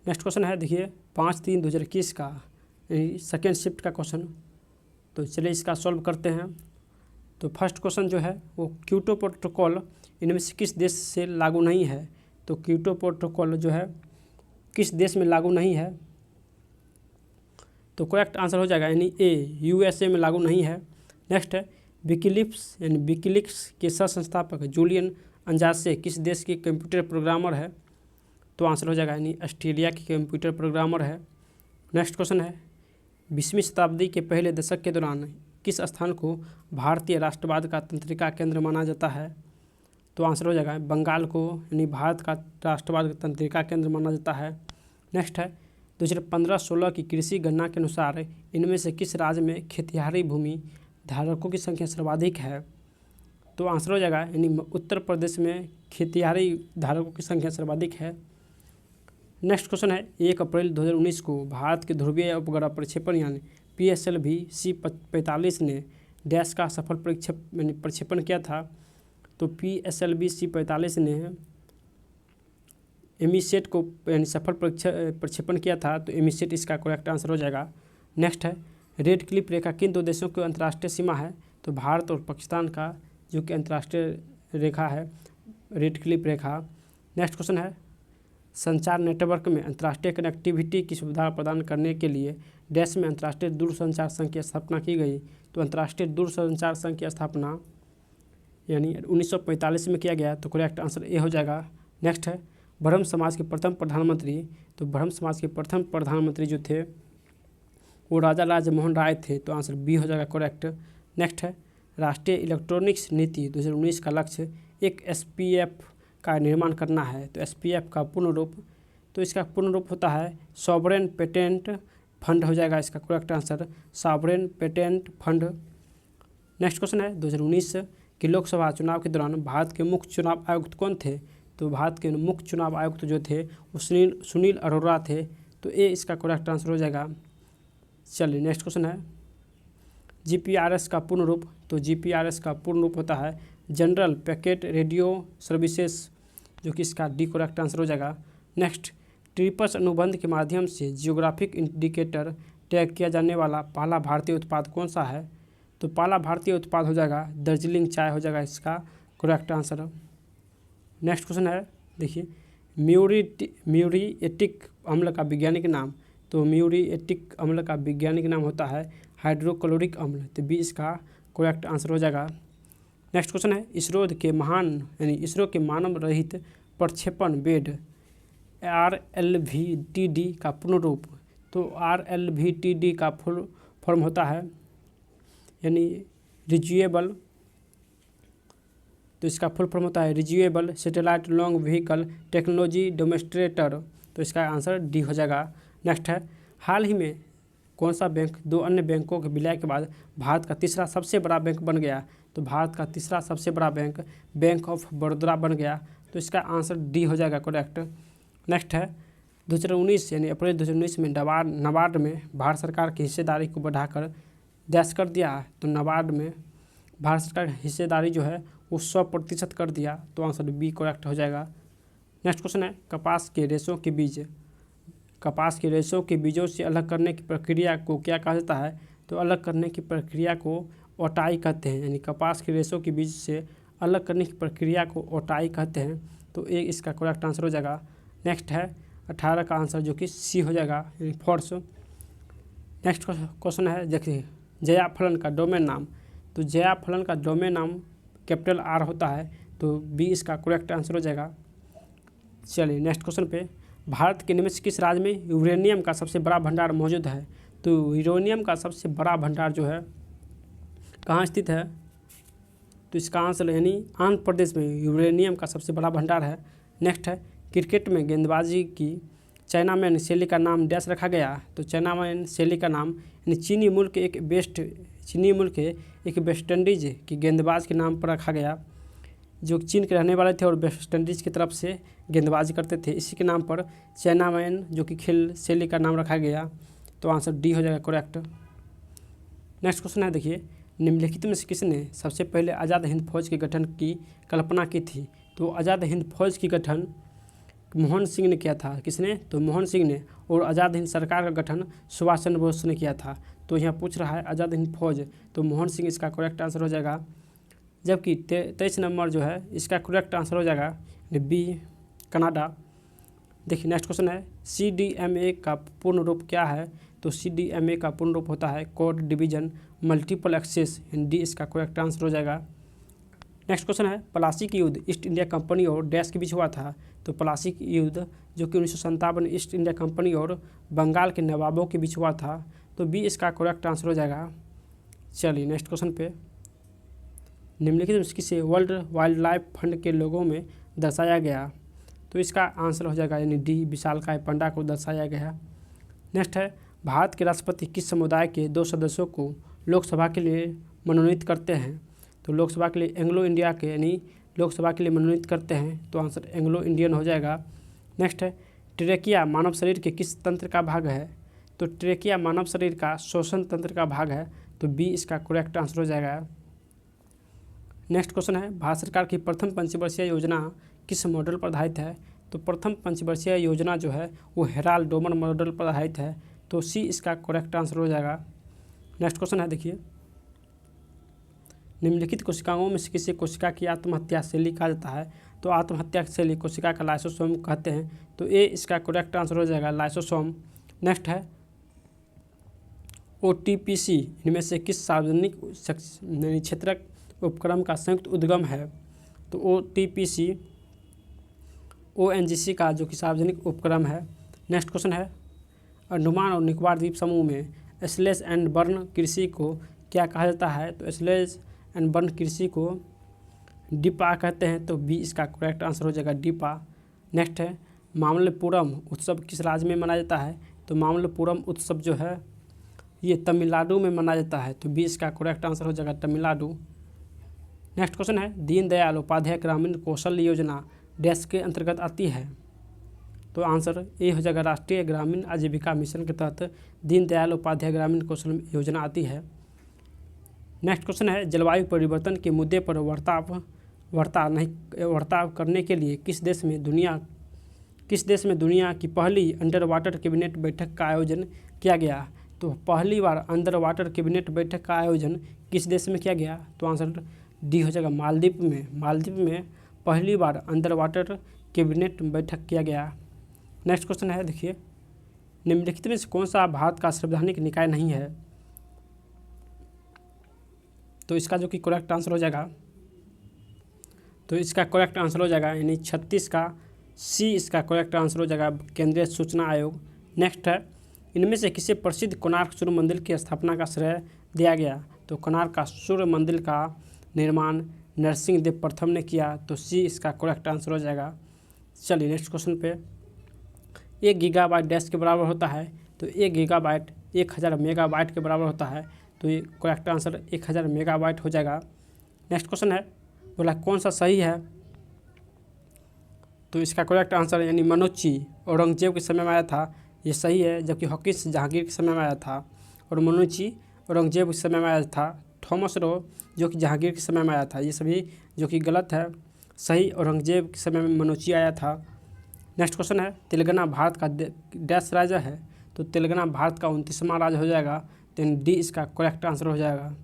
[SPEAKER 1] नेक्स्ट क्वेश्चन है, देखिए 5/3/2021 का सेकेंड शिफ्ट का क्वेश्चन। तो चलिए इसका सॉल्व करते हैं। तो फर्स्ट क्वेश्चन जो है वो क्योटो प्रोटोकॉल इनमें से किस देश से लागू नहीं है? तो क्योटो प्रोटोकॉल जो है किस देश में लागू नहीं है? तो करेक्ट आंसर हो जाएगा यानी ए, यूएसए में लागू नहीं है। नेक्स्ट है, विकीलीक्स यानी विकीलीक्स के सह संस्थापक जूलियन अंजासे किस देश के कंप्यूटर प्रोग्रामर है? तो आंसर हो जाएगा यानी ऑस्ट्रेलिया के कंप्यूटर प्रोग्रामर है। नेक्स्ट क्वेश्चन है, 20वीं शताब्दी के पहले दशक के दौरान किस स्थान को भारतीय राष्ट्रवाद का तंत्रिका केंद्र माना जाता है? तो आंसर हो जाएगा बंगाल को यानी भारत का राष्ट्रवाद का तंत्रिका केंद्र माना जाता है। नेक्स्ट है, 2015-16 की कृषि गणना के अनुसार इनमें से किस राज्य में खेतिहारी भूमि धारकों की संख्या सर्वाधिक है? तो आंसर हो जाएगा यानी उत्तर प्रदेश में खेतिहारी धारकों की संख्या सर्वाधिक है। नेक्स्ट क्वेश्चन है, 1 अप्रैल 2019 को भारत के ध्रुवीय उपग्रह प्रक्षेपण यानी PSLV C-45 ने डैश का सफल प्रक्षेपण किया था। तो PSLV C-45 ने एमीसेट को यानी सफल प्रक्षेपण किया था। तो एमीसेट इसका करेक्ट आंसर हो जाएगा। नेक्स्ट है, रेड क्लिफ रेखा किन 2 देशों की अंतर्राष्ट्रीय सीमा है? तो भारत और पाकिस्तान का जो कि अंतर्राष्ट्रीय रेखा है रेड क्लिफ रेखा। नेक्स्ट क्वेश्चन है, संचार नेटवर्क में अंतर्राष्ट्रीय कनेक्टिविटी की सुविधा प्रदान करने के लिए डैश में अंतर्राष्ट्रीय दूरसंचार संघ की स्थापना की गई। तो अंतर्राष्ट्रीय दूरसंचार संघ की स्थापना यानी 1945 में किया गया। तो करेक्ट आंसर ए हो जाएगा। नेक्स्ट है, ब्रह्म समाज के प्रथम प्रधानमंत्री। तो ब्रह्म समाज के प्रथम प्रधानमंत्री जो थे वो राजा राजमोहन राय थे। तो आंसर बी हो जाएगा करेक्ट। नेक्स्ट है, राष्ट्रीय इलेक्ट्रॉनिक्स नीति 2019 का लक्ष्य एक SPF का निर्माण करना है। तो SPF का पूर्ण रूप, तो इसका पूर्ण रूप होता है सॉवरेन पेटेंट फंड हो जाएगा इसका correct answer, sovereign patent fund. Next question है, 2019 के लोकसभा चुनाव के दौरान भारत के मुख्य चुनाव आयुक्त कौन थे? तो भारत के मुख्य चुनाव आयुक्त जो थे वो सुनील अरोड़ा थे। तो ए इसका करेक्ट आंसर हो जाएगा। चलिए नेक्स्ट क्वेश्चन है, GPRS का पूर्ण रूप, तो GPRS का पूर्ण रूप होता है जनरल पैकेट रेडियो सर्विसेज, जो कि इसका डी करेक्ट आंसर हो जाएगा। नेक्स्ट, ट्रिपस अनुबंध के माध्यम से जियोग्राफिक इंडिकेटर टैग किया जाने वाला पहला भारतीय उत्पाद कौन सा है? तो पहला भारतीय उत्पाद हो जाएगा दार्जिलिंग चाय हो जाएगा इसका करेक्ट आंसर। नेक्स्ट क्वेश्चन है, देखिए म्यूरिएटिक अम्ल का वैज्ञानिक नाम, तो म्यूरिएटिक अम्ल का वैज्ञानिक नाम होता है हाइड्रोक्लोरिक अम्ल, तो बी इसका करेक्ट आंसर हो जाएगा। नेक्स्ट क्वेश्चन है, इसरो के मानव रहित प्रक्षेपण बेड RLVTD का पूर्ण रूप, तो RLVTD का फुल फॉर्म होता है यानी रिज्यूएबल, तो इसका फुल फॉर्म होता है reusable satellite long vehicle technology demonstrator, तो इसका आंसर डी हो जाएगा। नेक्स्ट है, हाल ही में कौन सा बैंक दो अन्य बैंकों के विलय के बाद भारत का तीसरा सबसे बड़ा बैंक बन गया? तो भारत का तीसरा सबसे बड़ा बैंक बैंक ऑफ बड़ौदा बन गया, तो इसका आंसर डी हो जाएगा करेक्ट। नेक्स्ट है, 2019 यानी अप्रैल 2019 में नाबार्ड में भारत सरकार की हिस्सेदारी को बढ़ाकर डैश कर दिया है, तो नाबार्ड में भारत सरकार की हिस्सेदारी जो है वो 100% कर दिया, तो आंसर बी करेक्ट हो जाएगा। नेक्स्ट क्वेश्चन है, कपास के रेशों के बीजों से अलग करने की प्रक्रिया को क्या कहा जाता है? तो अलग करने की प्रक्रिया को ओटाई कहते हैं, यानी कपास के रेशों के बीज से अलग करने की प्रक्रिया को ओटाई कहते हैं, तो ए इसका करेक्ट आंसर हो जाएगा। नेक्स्ट है 18 का आंसर जो कि सी हो जाएगा यानी फोर्स। नेक्स्ट क्वेश्चन है, देखिए जया फलन का डोमेन नाम, तो जया फलन का डोमेन नाम कैपिटल R होता है, तो बी इसका करेक्ट आंसर हो जाएगा। चलिए नेक्स्ट क्वेश्चन पे, भारत के निम्न किस राज्य में यूरेनियम का सबसे बड़ा भंडार मौजूद है? तो यूरेनियम का सबसे बड़ा भंडार जो है कहाँ स्थित है? तो इसका आंसर यानी आंध्र प्रदेश में यूरेनियम का सबसे बड़ा भंडार है। नेक्स्ट है, क्रिकेट में गेंदबाजी की चाइनामैन शैली का नाम डैश रखा गया, तो चाइनामैन शैली का नाम यानी चीनी मुल्क के एक वेस्ट इंडीज की गेंदबाज के नाम पर रखा गया, जो चीन के रहने वाले थे और वेस्ट इंडीज की तरफ से गेंदबाजी करते थे, इसी के नाम पर चाइनामैन जो कि खेल शैली का नाम रखा गया, तो आंसर डी हो जाएगा करेक्ट। नेक्स्ट क्वेश्चन है, देखिए निम्नलिखित में से किसने सबसे पहले आज़ाद हिंद फौज के गठन की कल्पना की थी? तो आज़ाद हिंद फौज की गठन मोहन सिंह ने किया था। किसने? तो मोहन सिंह ने। और आज़ाद हिंद सरकार का गठन सुभाष चंद्र बोस ने किया था। तो यहाँ पूछ रहा है आज़ाद हिंद फौज, तो मोहन सिंह इसका करेक्ट आंसर हो जाएगा। जबकि 23 नंबर जो है इसका करेक्ट आंसर हो जाएगा बी कनाडा। देखिए नेक्स्ट क्वेश्चन है, CDMA का पूर्ण रूप क्या है? तो CDMA का पूर्ण रूप होता है code division multiple access, D इसका करेक्ट आंसर हो जाएगा। नेक्स्ट क्वेश्चन है, प्लासी की युद्ध ईस्ट इंडिया कंपनी और डैश के बीच हुआ था। तो प्लासी की युद्ध जो कि 1957 ईस्ट इंडिया कंपनी और बंगाल के नवाबों के बीच हुआ था, तो बी इसका करेक्ट आंसर हो जाएगा। चलिए नेक्स्ट क्वेश्चन पे, निम्नलिखित में किसे वर्ल्ड वाइल्ड लाइफ फंड के लोगों में दर्शाया गया? तो इसका आंसर हो जाएगा यानी डी विशालकाय पंडा को दर्शाया गया। नेक्स्ट है, भारत के राष्ट्रपति किस समुदाय के 2 सदस्यों को लोकसभा के लिए मनोनीत करते हैं? तो लोकसभा के लिए एंग्लो इंडिया के यानी लोकसभा के लिए मनोनीत करते हैं, तो आंसर एंग्लो इंडियन हो जाएगा। नेक्स्ट है, ट्रेकिया मानव शरीर के किस तंत्र का भाग है? तो ट्रेकिया मानव शरीर का श्वसन तंत्र का भाग है, तो बी इसका करेक्ट आंसर हो जाएगा। नेक्स्ट क्वेश्चन है, भारत सरकार की प्रथम पंचवर्षीय योजना किस मॉडल पर आधारित है? तो प्रथम पंचवर्षीय योजना जो है वो हेराल्ड डोमन मॉडल पर आधारित है, तो सी इसका करेक्ट आंसर हो जाएगा। नेक्स्ट क्वेश्चन है, देखिए निम्नलिखित कोशिकाओं में से किसी कोशिका की आत्महत्या शैली कहा जाता है? तो आत्महत्या शैली कोशिका का लाइसोसोम कहते हैं, तो ए इसका करेक्ट आंसर हो जाएगा लाइसोसोम। नेक्स्ट है, OTPC इनमें से किस सार्वजनिक क्षेत्रक उपक्रम का संयुक्त उद्गम है? तो OTPC ONGC का जो कि सार्वजनिक उपक्रम है। नेक्स्ट क्वेश्चन है, अंडमान और निकोबार द्वीप समूह में स्लैश एंड बर्न कृषि को क्या कहा जाता है? तो स्लैश एंड बर्न कृषि को डिपा कहते हैं, तो बी इसका करेक्ट आंसर हो जाएगा डिपा। नेक्स्ट है, मामल्लपुरम उत्सव किस राज्य में मनाया जाता है? तो मामल्लपुरम उत्सव जो है ये तमिलनाडु में मनाया जाता है, तो बी इसका करेक्ट आंसर हो जाएगा तमिलनाडु। नेक्स्ट क्वेश्चन है, दीनदयाल उपाध्याय ग्रामीण कौशल योजना डैश के अंतर्गत आती है? तो आंसर ए हो जाएगा राष्ट्रीय ग्रामीण आजीविका मिशन के तहत दीनदयाल उपाध्याय ग्रामीण कौशल योजना आती है। नेक्स्ट क्वेश्चन है जलवायु परिवर्तन के मुद्दे पर वार्ता करने के लिए किस देश में दुनिया की पहली अंडर वाटर कैबिनेट बैठक का आयोजन किया गया। तो पहली बार अंडर वाटर कैबिनेट बैठक का आयोजन किस देश में किया गया। तो आंसर डी हो जाएगा मालदीव में पहली बार अंडर वाटर कैबिनेट बैठक किया गया। नेक्स्ट क्वेश्चन है देखिए निम्नलिखित में से कौन सा भारत का संवैधानिक निकाय नहीं है। तो इसका जो कि करेक्ट आंसर हो जाएगा यानी 36 का सी इसका करेक्ट आंसर हो जाएगा केंद्रीय सूचना आयोग। नेक्स्ट है इनमें से किसे प्रसिद्ध कोणार्क सूर्य मंदिर की स्थापना का श्रेय दिया गया। तो कोणार्क का सूर्य मंदिर का निर्माण नरसिंह देव प्रथम ने किया। तो सी इसका करेक्ट आंसर हो जाएगा। चलिए नेक्स्ट क्वेश्चन पे 1 गीगाबाइट डैश के बराबर होता है। तो 1 गीगाबाइट 1000 मेगाबाइट के बराबर होता है। तो ये करेक्ट आंसर 1000 मेगाबाइट हो जाएगा। नेक्स्ट क्वेश्चन है बोला कौन सा सही है। तो इसका करेक्ट आंसर यानी मनोची औरंगजेब के समय में आया था, ये सही है। जबकि हॉकिंस जहांगीर के समय में आया था और मनोची औरंगजेब के समय में आया था। थॉमस रो जो कि जहांगीर के समय में आया था, ये सभी जो कि गलत है। सही औरंगजेब के समय में मनोची आया था। नेक्स्ट क्वेश्चन है तेलंगाना भारत का डैश राज्य है। तो तेलंगाना भारत का 29वां राज्य हो जाएगा। तो डी इसका करेक्ट आंसर हो जाएगा।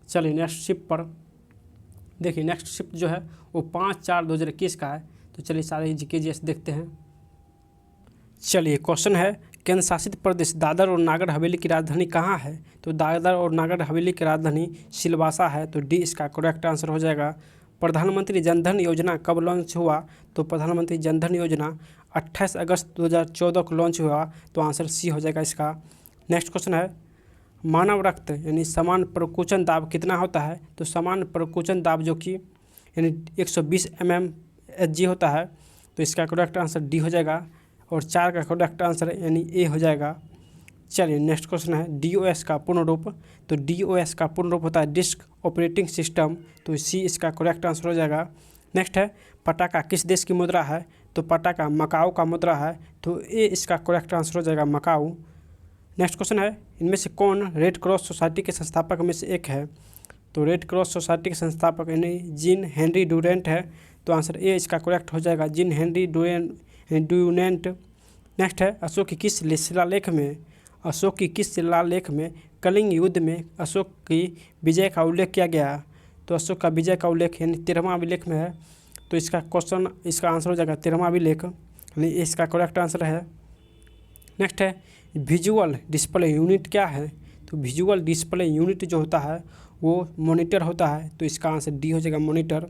[SPEAKER 1] चलिए नेक्स्ट शिफ्ट पर देखिए नेक्स्ट शिफ्ट जो है वो 5/4/2021 का है। तो चलिए सारे GK देखते हैं। चलिए क्वेश्चन है केंद्र शासित प्रदेश दादर और नागर हवेली की राजधानी कहाँ है। तो दादर और नागर हवेली की राजधानी सिलवासा है। तो डी इसका करेक्ट आंसर हो जाएगा। प्रधानमंत्री जनधन योजना कब लॉन्च हुआ। तो प्रधानमंत्री जनधन योजना 28 अगस्त 2014 को लॉन्च हुआ। तो आंसर सी हो जाएगा इसका। नेक्स्ट क्वेश्चन है मानव रक्त यानी समान प्रकुचन दाब कितना होता है। तो समान प्रकुचन दाब जो कि यानी 120 mmHg होता है। तो इसका करेक्ट आंसर डी हो जाएगा और 4 का करेक्ट आंसर यानी ए हो जाएगा। चलिए नेक्स्ट क्वेश्चन है DOS का पूर्ण रूप। तो DOS का पूर्ण रूप होता है डिस्क ऑपरेटिंग सिस्टम। तो सी इसका करेक्ट आंसर हो जाएगा। नेक्स्ट है पटाखा किस देश की मुद्रा है। तो पटाखा मकाऊ का मुद्रा है। तो ए इसका करेक्ट आंसर हो जाएगा मकाऊ। नेक्स्ट क्वेश्चन है इनमें से कौन रेड क्रॉस सोसाइटी के संस्थापक में से एक है। तो रेड क्रॉस सोसाइटी के संस्थापक यानी जीन हेनरी ड्यूरेंट है। तो आंसर ए इसका करेक्ट हो जाएगा जीन हेनरी ड्यूरेंट। नेक्स्ट है अशोक की किस शिलालेख में कलिंग युद्ध में अशोक की विजय का उल्लेख किया गया। तो अशोक का विजय का उल्लेख यानी 13वां अभिलेख में है। तो इसका आंसर हो जाएगा 13वां अभिलेख यानी इसका करेक्ट आंसर है। नेक्स्ट है विजुअल डिस्प्ले यूनिट क्या है। तो विजुअल डिस्प्ले यूनिट जो होता है वो मॉनिटर होता है। तो इसका आंसर डी हो जाएगा मॉनिटर।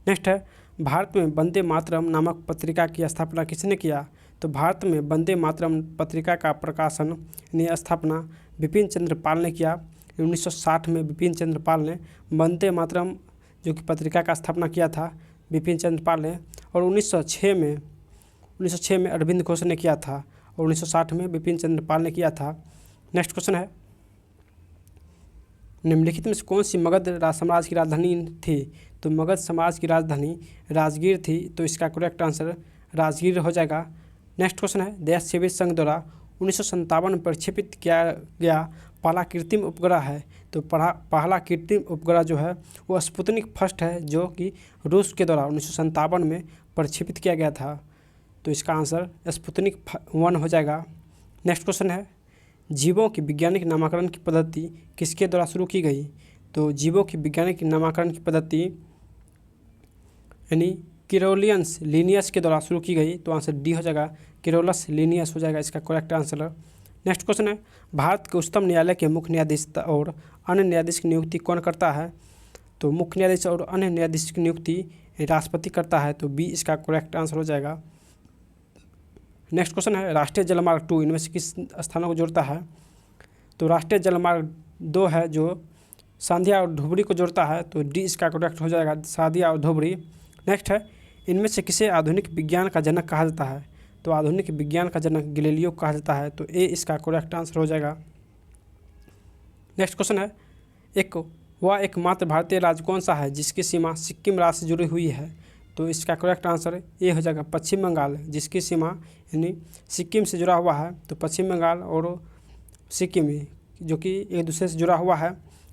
[SPEAKER 1] नेक्स्ट है भारत में वंदे मातरम नामक पत्रिका की स्थापना किसने किया। तो भारत में वंदे मातरम पत्रिका का प्रकाशन यानी स्थापना बिपिन चंद्र पाल ने किया। 1960 में बिपिन चंद्र पाल ने वंदे मातरम जो कि पत्रिका का स्थापना किया था बिपिन चंद्र पाल ने। और 1906 में अरविंद घोष ने किया था और 1960 में बिपिन चंद्र पाल ने किया था। नेक्स्ट क्वेश्चन है निम्नलिखित में से कौन सी मगध साम्राज्य की राजधानी थी। तो मगध साम्राज्य की राजधानी राजगीर थी। तो इसका करेक्ट आंसर राजगीर हो जाएगा। नेक्स्ट क्वेश्चन है देश सेवी संघ द्वारा 1957 में प्रक्षेपित किया गया पहला कृत्रिम उपग्रह है। तो पहला कृत्रिम उपग्रह जो है वो स्पुतनिक फर्स्ट है जो कि रूस के द्वारा 1957 में प्रक्षेपित किया गया था। तो इसका आंसर स्पुतनिक 1 हो जाएगा। नेक्स्ट क्वेश्चन है जीवों की वैज्ञानिक नामकरण की पद्धति किसके द्वारा शुरू की गई। तो जीवों की वैज्ञानिक नामकरण की पद्धति यानी किरोलियंस लीनियस के द्वारा शुरू की गई। तो आंसर डी हो जाएगा किरोलस लीनियस हो जाएगा इसका करेक्ट आंसर। नेक्स्ट क्वेश्चन है भारत के उच्चतम न्यायालय के मुख्य न्यायाधीश और अन्य न्यायाधीश की नियुक्ति कौन करता है। तो मुख्य न्यायाधीश और अन्य न्यायाधीश की नियुक्ति राष्ट्रपति करता है। तो बी इसका करेक्ट आंसर हो जाएगा। नेक्स्ट क्वेश्चन है राष्ट्रीय जलमार्ग 2 इनमें से किस स्थानों को जोड़ता है। तो राष्ट्रीय जलमार्ग 2 है जो सादिया और धुबरी को जोड़ता है। तो डी इसका करेक्ट हो जाएगा सादिया और धुबरी। नेक्स्ट है इनमें से किसे आधुनिक विज्ञान का जनक कहा जाता है। तो आधुनिक विज्ञान का जनक गैलीलियो कहा जाता है। तो ए इसका करेक्ट आंसर हो जाएगा। नेक्स्ट क्वेश्चन है एकमात्र भारतीय राज्य कौन सा है जिसकी सीमा सिक्किम राज्य से जुड़ी हुई है। तो इसका करेक्ट आंसर ए हो जाएगा पश्चिम बंगाल जिसकी सीमा यानी सिक्किम से जुड़ा हुआ है। तो पश्चिम बंगाल और सिक्किम जो कि एक दूसरे से जुड़ा हुआ है।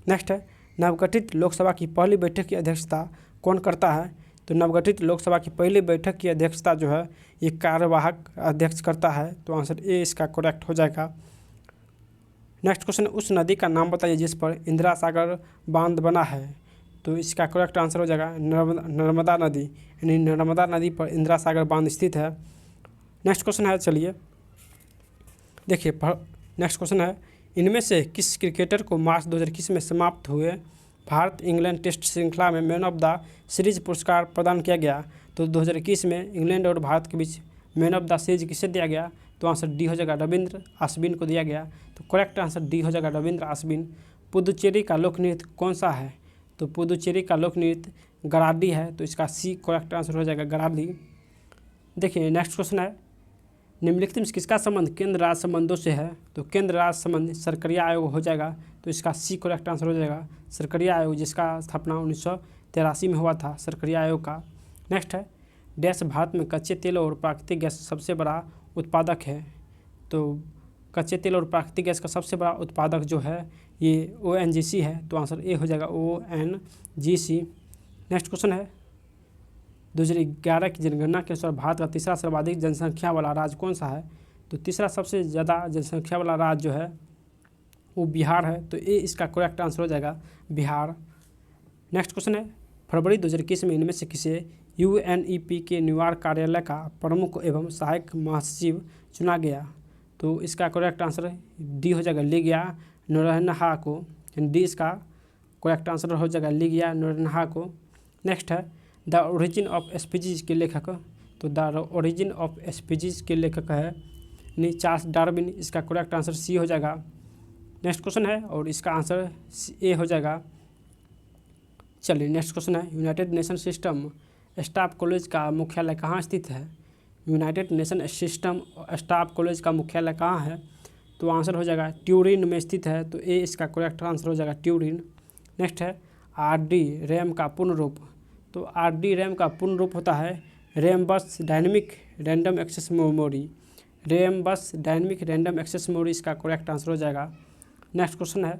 [SPEAKER 1] नेक्स्ट है नवगठित लोकसभा की पहली बैठक की अध्यक्षता कौन करता है? तो नवगठित लोकसभा की पहली बैठक की अध्यक्षता जो है ये कार्यवाहक अध्यक्ष करता है। तो आंसर ए इसका करेक्ट हो जाएगा। नेक्स्ट क्वेश्चन, उस नदी का नाम बताइए जिस पर इंदिरा सागर बांध बना है। तो इसका करेक्ट आंसर हो जाएगा नर्मदा नदी, यानी नर्मदा नदी पर इंदिरा सागर बांध स्थित है। नेक्स्ट क्वेश्चन है, चलिए देखिए नेक्स्ट क्वेश्चन है, इनमें से किस क्रिकेटर को मार्च 2021 में समाप्त हुए भारत इंग्लैंड टेस्ट श्रृंखला में मैन ऑफ द सीरीज पुरस्कार प्रदान किया गया? तो 2021 में इंग्लैंड और भारत के बीच मैन ऑफ द सीरीज किसे दिया गया? तो आंसर डी हो जाएगा, रविंद्र अश्विन को दिया गया। तो करेक्ट आंसर डी हो जाएगा, रविंद्र अश्विन। पुदुचेरी का लोक नृत्य कौन सा है? तो पुदुचेरी का लोक नृत्य गराडी है। तो इसका सी करेक्ट आंसर हो जाएगा, गराडी। देखिए नेक्स्ट क्वेश्चन है, निम्नलिखित में किसका संबंध केंद्र राज्य संबंधों से है? तो केंद्र राज्य संबंध सरकरिया आयोग हो जाएगा। तो इसका सी करेक्ट आंसर हो जाएगा, सरकरिया आयोग, जिसका स्थापना 1983 में हुआ था, सरकरिया आयोग का। नेक्स्ट है, डैश भारत में कच्चे तेल और प्राकृतिक गैस सबसे बड़ा उत्पादक है। तो कच्चे तेल और प्राकृतिक गैस का सबसे बड़ा उत्पादक जो है ये ONGC है। तो आंसर ए हो जाएगा, ONGC। नेक्स्ट क्वेश्चन है, 2011 की जनगणना के अनुसार भारत का तीसरा सर्वाधिक जनसंख्या वाला राज्य कौन सा है? तो तीसरा सबसे ज़्यादा जनसंख्या वाला राज्य जो है वो बिहार है। तो ए इसका करेक्ट आंसर हो जाएगा, बिहार। नेक्स्ट क्वेश्चन है, फरवरी 2021 में इनमें से किसे UNEP के न्यूयॉर्क कार्यालय का प्रमुख एवं सहायक महासचिव चुना गया? तो इसका करेक्ट आंसर डी हो जाएगा, लिगिया नोरन्हा को। डी इसका करेक्ट आंसर हो जाएगा, लिगिया नोरन्हा को। नेक्स्ट है, द ओरिजिन ऑफ स्पीसीज के लेखक। तो द ओरिजिन ऑफ स्पीसीज के लेखक है चार्ल्स डार्विन। इसका करेक्ट आंसर सी हो जाएगा। नेक्स्ट क्वेश्चन है और इसका आंसर ए हो जाएगा। चलिए नेक्स्ट क्वेश्चन है, United nation system staff college का मुख्यालय कहाँ स्थित है? United nation system staff college का मुख्यालय कहाँ है? तो आंसर हो जाएगा ट्यूरिन में स्थित है। तो ए इसका करेक्ट आंसर हो जाएगा, ट्यूरिन। नेक्स्ट है, RD रैम का पूर्ण रूप। तो RD रैम का पूर्ण रूप होता है रैम बस dynamic random access memory, RAM बस डायनेमिक रैंडम एक्सेस मेमोरी। इसका करेक्ट आंसर हो जाएगा। नेक्स्ट क्वेश्चन है,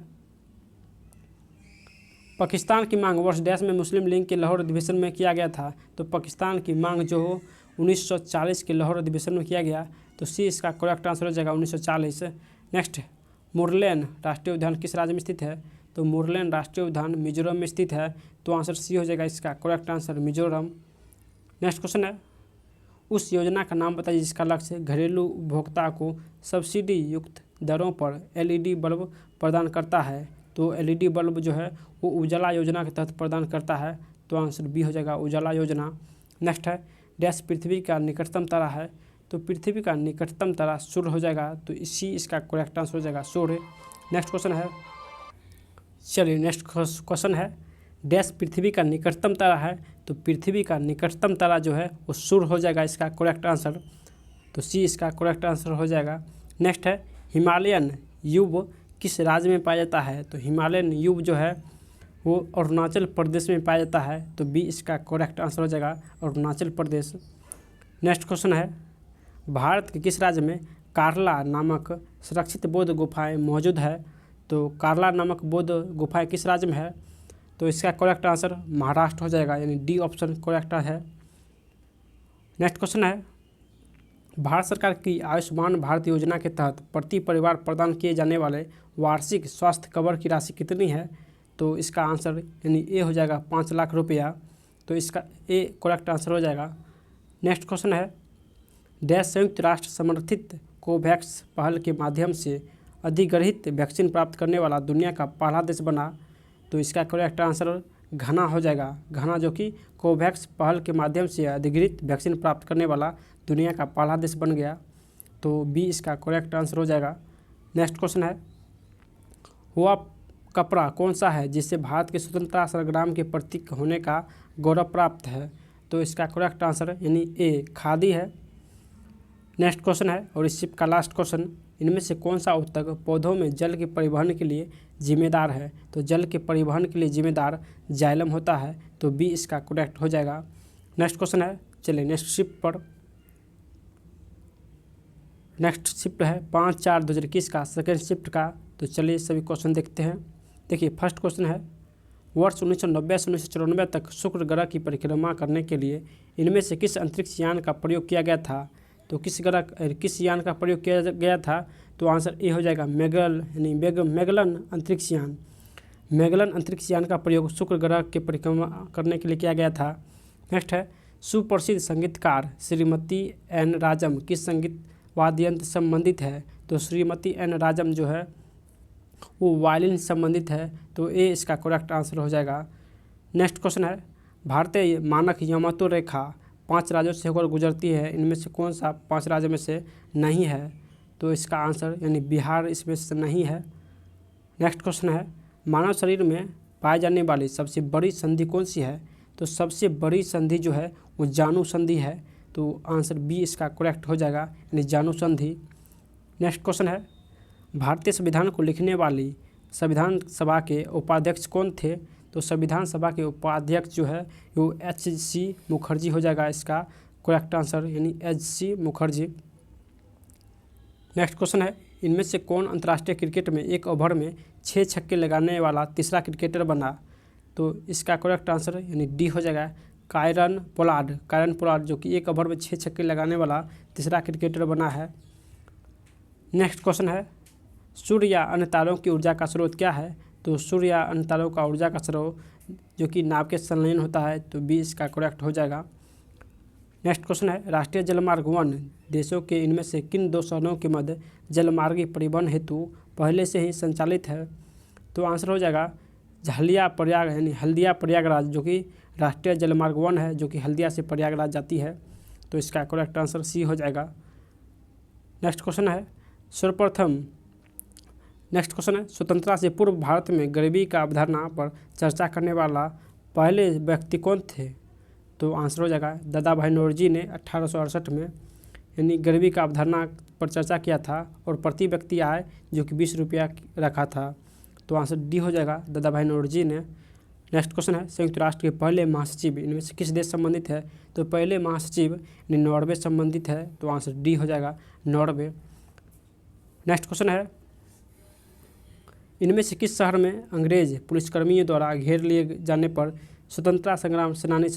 [SPEAKER 1] पाकिस्तान की मांग वर्ष डैश में मुस्लिम लीग के लाहौर अधिवेशन में किया गया था। तो पाकिस्तान की मांग जो 1940 के लाहौर अधिवेशन में किया गया। तो सी इसका करेक्ट आंसर हो जाएगा, 1940। नेक्स्ट, मुरलेन राष्ट्रीय उद्यान किस राज्य में स्थित है? तो मुरलेन राष्ट्रीय उद्यान मिजोरम में स्थित है। तो आंसर सी हो जाएगा, इसका correct answer Mizoram. Next question है, उस योजना का नाम बताइए जिसका लक्ष्य घरेलू उपभोक्ता को सब्सिडी युक्त दरों पर LED बल्ब प्रदान करता है। तो LED बल्ब जो है वो उजाला योजना के तहत प्रदान करता है। तो आंसर बी हो जाएगा, उजाला योजना। नेक्स्ट है, डैश पृथ्वी का निकटतम तारा है। तो पृथ्वी का निकटतम तारा सूर्य हो जाएगा। तो इसी इसका करेक्ट आंसर हो जाएगा, सूर्य। नेक्स्ट क्वेश्चन है, चलिए नेक्स्ट क्वेश्चन है, डैश पृथ्वी का निकटतम तारा है। तो पृथ्वी का निकटतम तारा जो है वो सूर्य हो जाएगा, इसका करेक्ट आंसर। तो सी इसका करेक्ट आंसर हो जाएगा। नेक्स्ट है, हिमालयन युब किस राज्य में पाया जाता है? तो हिमालयन युब जो है वो अरुणाचल प्रदेश में पाया जाता है। तो बी इसका करेक्ट आंसर हो जाएगा, अरुणाचल प्रदेश। नेक्स्ट क्वेश्चन है, भारत के किस राज्य में कार्ला नामक सुरक्षित बौद्ध गुफाएं मौजूद है? तो कार्ला नामक बौद्ध गुफाएं किस राज्य में है? तो इसका करेक्ट आंसर महाराष्ट्र हो जाएगा, यानी डी ऑप्शन करेक्ट है। नेक्स्ट क्वेश्चन है, भारत सरकार की आयुष्मान भारत योजना के तहत प्रति परिवार प्रदान किए जाने वाले वार्षिक स्वास्थ्य कवर की राशि कितनी है? तो इसका आंसर यानी ए हो जाएगा, 5 लाख रुपया। तो इसका ए करेक्ट आंसर हो जाएगा। नेक्स्ट क्वेश्चन है, डैश संयुक्त राष्ट्र समर्थित कोवैक्स पहल के माध्यम से अधिग्रहित वैक्सीन प्राप्त करने वाला दुनिया का पहला देश बना। तो इसका करेक्ट आंसर घना हो जाएगा, घना, जो कि कोवैक्स पहल के माध्यम से अधिग्रहित वैक्सीन प्राप्त करने वाला दुनिया का पहला देश बन गया। तो बी इसका करेक्ट आंसर हो जाएगा। नेक्स्ट क्वेश्चन है, हुआ कपड़ा कौन सा है जिससे भारत के स्वतंत्रता संग्राम के प्रतीक होने का गौरव प्राप्त है? तो इसका करेक्ट आंसर यानी ए खादी है। नेक्स्ट क्वेश्चन है और इस शिप का लास्ट क्वेश्चन, इनमें से कौन सा ऊतक पौधों में जल के परिवहन के लिए जिम्मेदार है? तो जल के परिवहन के लिए जिम्मेदार जाइलम होता है। तो बी इसका करेक्ट हो जाएगा। नेक्स्ट क्वेश्चन है, चलिए नेक्स्ट शिफ्ट पर, नेक्स्ट शिफ्ट है 5/4/2021 का सेकेंड शिफ्ट का। तो चलिए सभी क्वेश्चन देखते हैं। देखिए फर्स्ट क्वेश्चन है, वर्ष 1990 से 1994 तक शुक्र ग्रह की परिक्रमा करने के लिए इनमें से किस अंतरिक्ष यान का प्रयोग किया गया था? तो किस यान का प्रयोग किया गया था? तो आंसर ए हो जाएगा मैगलन अंतरिक्ष यान। मैगलन अंतरिक्ष यान का प्रयोग शुक्र ग्रह के परिक्रमा करने के लिए किया गया था। नेक्स्ट है, सुप्रसिद्ध संगीतकार श्रीमती एन राजम किस संगीत वाद्य यंत्र संबंधित है? तो श्रीमती एन राजम जो है वो वायलिन संबंधित है, तो ए इसका करेक्ट आंसर हो जाएगा। नेक्स्ट क्वेश्चन है, भारतीय मानक यामातो रेखा 5 राज्यों से होकर गुजरती है, इनमें से कौन सा 5 राज्यों में से नहीं है? तो इसका आंसर यानी बिहार इसमें से नहीं है। नेक्स्ट क्वेश्चन है, मानव शरीर में पाई जाने वाली सबसे बड़ी संधि कौन सी है? तो सबसे बड़ी संधि जो है वो जानु संधि है, तो आंसर बी इसका करेक्ट हो जाएगा, यानी जानु संधि। नेक्स्ट क्वेश्चन है, भारतीय संविधान को लिखने वाली संविधान सभा के उपाध्यक्ष कौन थे? तो संविधान सभा के उपाध्यक्ष जो है वो H.C. मुखर्जी हो जाएगा इसका करेक्ट आंसर, यानी H.C. मुखर्जी। नेक्स्ट क्वेश्चन है, इनमें से कौन अंतर्राष्ट्रीय क्रिकेट में एक ओवर में 6 छक्के लगाने वाला तीसरा क्रिकेटर बना? तो इसका करेक्ट आंसर यानी डी हो जाएगा कायरन पोलार्ड जो कि एक ओवर में 6 छक्के लगाने वाला तीसरा क्रिकेटर बना है। नेक्स्ट क्वेश्चन है, सूर्य या अन्य तारों की ऊर्जा का स्रोत क्या है? तो सूर्य या अन्य तारों का ऊर्जा का स्रोत जो कि नाव के संलयन होता है, तो बी इसका करेक्ट हो जाएगा। नेक्स्ट क्वेश्चन है, राष्ट्रीय जलमार्ग 1 देशों के इनमें से किन 2 शहरों के मध्य जलमार्गी परिवहन हेतु पहले से ही संचालित है? तो आंसर हो जाएगा हल्दिया प्रयागराज, जो कि राष्ट्रीय जलमार्ग 1 है, जो कि हल्दिया से प्रयागराज जाती है, तो इसका करेक्ट आंसर सी हो जाएगा। नेक्स्ट क्वेश्चन है, स्वतंत्रता से पूर्व भारत में गरीबी का अवधारणा पर चर्चा करने वाला पहले व्यक्ति कौन थे? तो आंसर हो जाएगा दादा भाई नौरोजी ने 1868 में यानी गरीबी का अवधारणा पर चर्चा किया था, और प्रति व्यक्ति आय जो कि 20 रुपया रखा था, तो आंसर डी हो जाएगा दादा भाई नौरोजी ने। नेक्स्ट क्वेश्चन है, संयुक्त राष्ट्र के पहले महासचिव इनमें से किस देश संबंधित है? तो पहले महासचिव नॉर्वे संबंधित है, तो आंसर डी हो जाएगा नॉर्वे। नेक्स्ट क्वेश्चन है, इनमें से किस शहर में अंग्रेज पुलिसकर्मियों द्वारा घेर लिए जाने पर स्वतंत्रता संग्राम सेनानी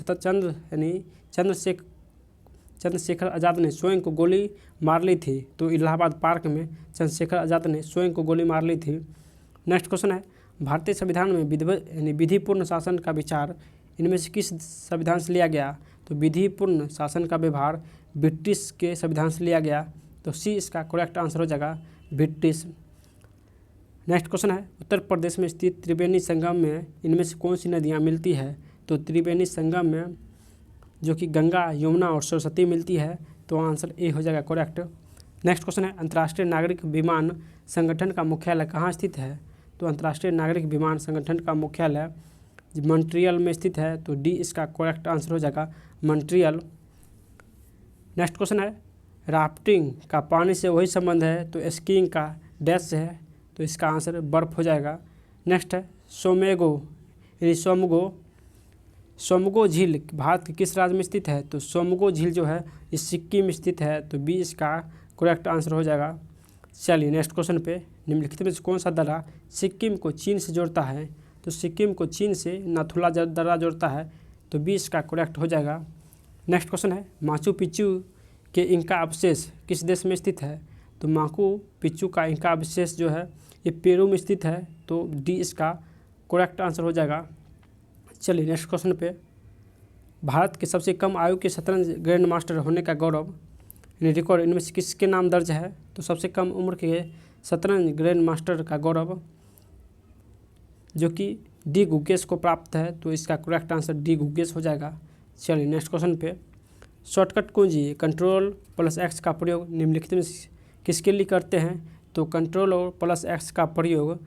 [SPEAKER 1] चंद्रशेखर आज़ाद ने स्वयं को गोली मार ली थी? तो इलाहाबाद पार्क में चंद्रशेखर आज़ाद ने स्वयं को गोली मार ली थी। नेक्स्ट क्वेश्चन है, भारतीय संविधान में विधिपूर्ण शासन का विचार इनमें से किस संविधान से लिया गया? तो विधिपूर्ण शासन का व्यवहार ब्रिटिश के संविधान से लिया गया, तो सी इसका करेक्ट आंसर हो जाएगा ब्रिटिश। नेक्स्ट क्वेश्चन है, उत्तर प्रदेश में स्थित त्रिवेणी संगम में इनमें से कौन सी नदियाँ मिलती है? तो त्रिवेणी संगम में जो कि गंगा, यमुना और सरस्वती मिलती है, तो आंसर ए हो जाएगा करेक्ट। नेक्स्ट क्वेश्चन है, अंतर्राष्ट्रीय नागरिक विमान संगठन का मुख्यालय कहाँ स्थित है? तो अंतर्राष्ट्रीय नागरिक विमान संगठन का मुख्यालय मॉन्ट्रियल में स्थित है, तो डी इसका करेक्ट आंसर हो जाएगा मॉन्ट्रियल। नेक्स्ट क्वेश्चन है, राफ्टिंग का पानी से वही संबंध है, तो स्कीइंग का डैश से है, तो इसका आंसर बर्फ हो जाएगा। नेक्स्ट है, सोमगो झील भारत के किस राज्य में स्थित है? तो सोमगो झील जो है इस सिक्किम में स्थित है, तो बी इसका करेक्ट आंसर हो जाएगा। चलिए नेक्स्ट क्वेश्चन पे, निम्नलिखित में से कौन सा दर्रा सिक्किम को चीन से जोड़ता है? तो सिक्किम को चीन से नाथुला दर्रा जोड़ता है, तो बी इसका करेक्ट हो जाएगा। नेक्स्ट क्वेश्चन है, माचू पिच्चू के इंका अवशेष किस देश में स्थित है? तो माचू पिच्चू का इंका अवशेष जो है ये पेरू में स्थित है, तो डी इसका करेक्ट आंसर हो जाएगा। चलिए नेक्स्ट क्वेश्चन पे, भारत के सबसे कम आयु के शतरंज ग्रैंड मास्टर होने का गौरव रिकॉर्ड इनमें से किसके नाम दर्ज है? तो सबसे कम उम्र के शतरंज ग्रैंड मास्टर का गौरव जो कि डी गुगेश को प्राप्त है, तो इसका करेक्ट आंसर डी गुगेश हो जाएगा। चलिए नेक्स्ट क्वेश्चन पे, शॉर्टकट कुंजी Ctrl+X का प्रयोग निम्नलिखित में किसके लिए करते हैं? तो Ctrl+X का प्रयोग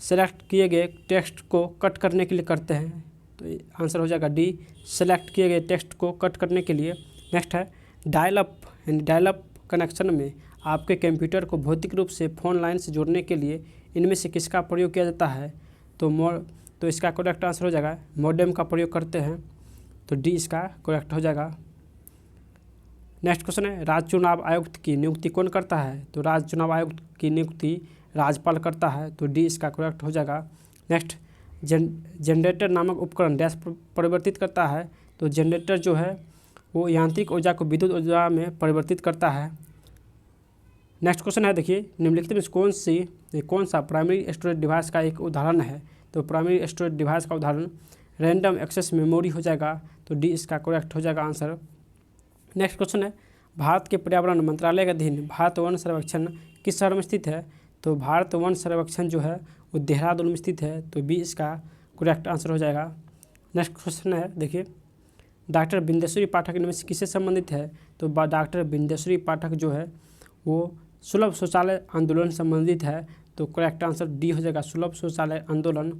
[SPEAKER 1] सेलेक्ट किए गए टेक्स्ट को कट करने के लिए करते हैं, तो आंसर हो जाएगा डी सेलेक्ट किए गए टेक्स्ट को कट करने के लिए। नेक्स्ट है, डायल अप कनेक्शन में आपके कंप्यूटर को भौतिक रूप से फ़ोन लाइन से जोड़ने के लिए इनमें से किसका प्रयोग किया जाता है? तो इसका करेक्ट आंसर हो जाएगा मॉडेम का प्रयोग करते हैं, तो डी इसका करेक्ट हो जाएगा। नेक्स्ट क्वेश्चन है, राज्य चुनाव आयुक्त की नियुक्ति कौन करता है? तो राज्य चुनाव आयुक्त की नियुक्ति राज्यपाल करता है, तो डी इसका करेक्ट हो जाएगा। नेक्स्ट, जनरेटर नामक उपकरण डैश परिवर्तित करता है। तो जनरेटर जो है वो यांत्रिक ऊर्जा को विद्युत ऊर्जा में परिवर्तित करता है। नेक्स्ट क्वेश्चन है, देखिए निम्नलिखित में कौन सा प्राइमरी स्टोरेज डिवाइस का एक उदाहरण है। तो प्राइमरी स्टोरेज डिवाइस का उदाहरण रैंडम एक्सेस मेमोरी हो जाएगा। तो डी इसका करेक्ट हो जाएगा आंसर। नेक्स्ट क्वेश्चन है, भारत के पर्यावरण मंत्रालय के अधीन भारत वन सर्वेक्षण किस शहर में स्थित है। तो भारत वन सर्वेक्षण जो है वो देहरादून में स्थित है। तो बी इसका करेक्ट आंसर हो जाएगा। नेक्स्ट क्वेश्चन है, देखिए डॉक्टर बिंदेश्वरी पाठक इनमें से किससे संबंधित है। तो डॉक्टर बिंदेश्वरी पाठक जो है वो सुलभ शौचालय आंदोलन से संबंधित है। तो करेक्ट आंसर डी हो जाएगा, सुलभ शौचालय आंदोलन।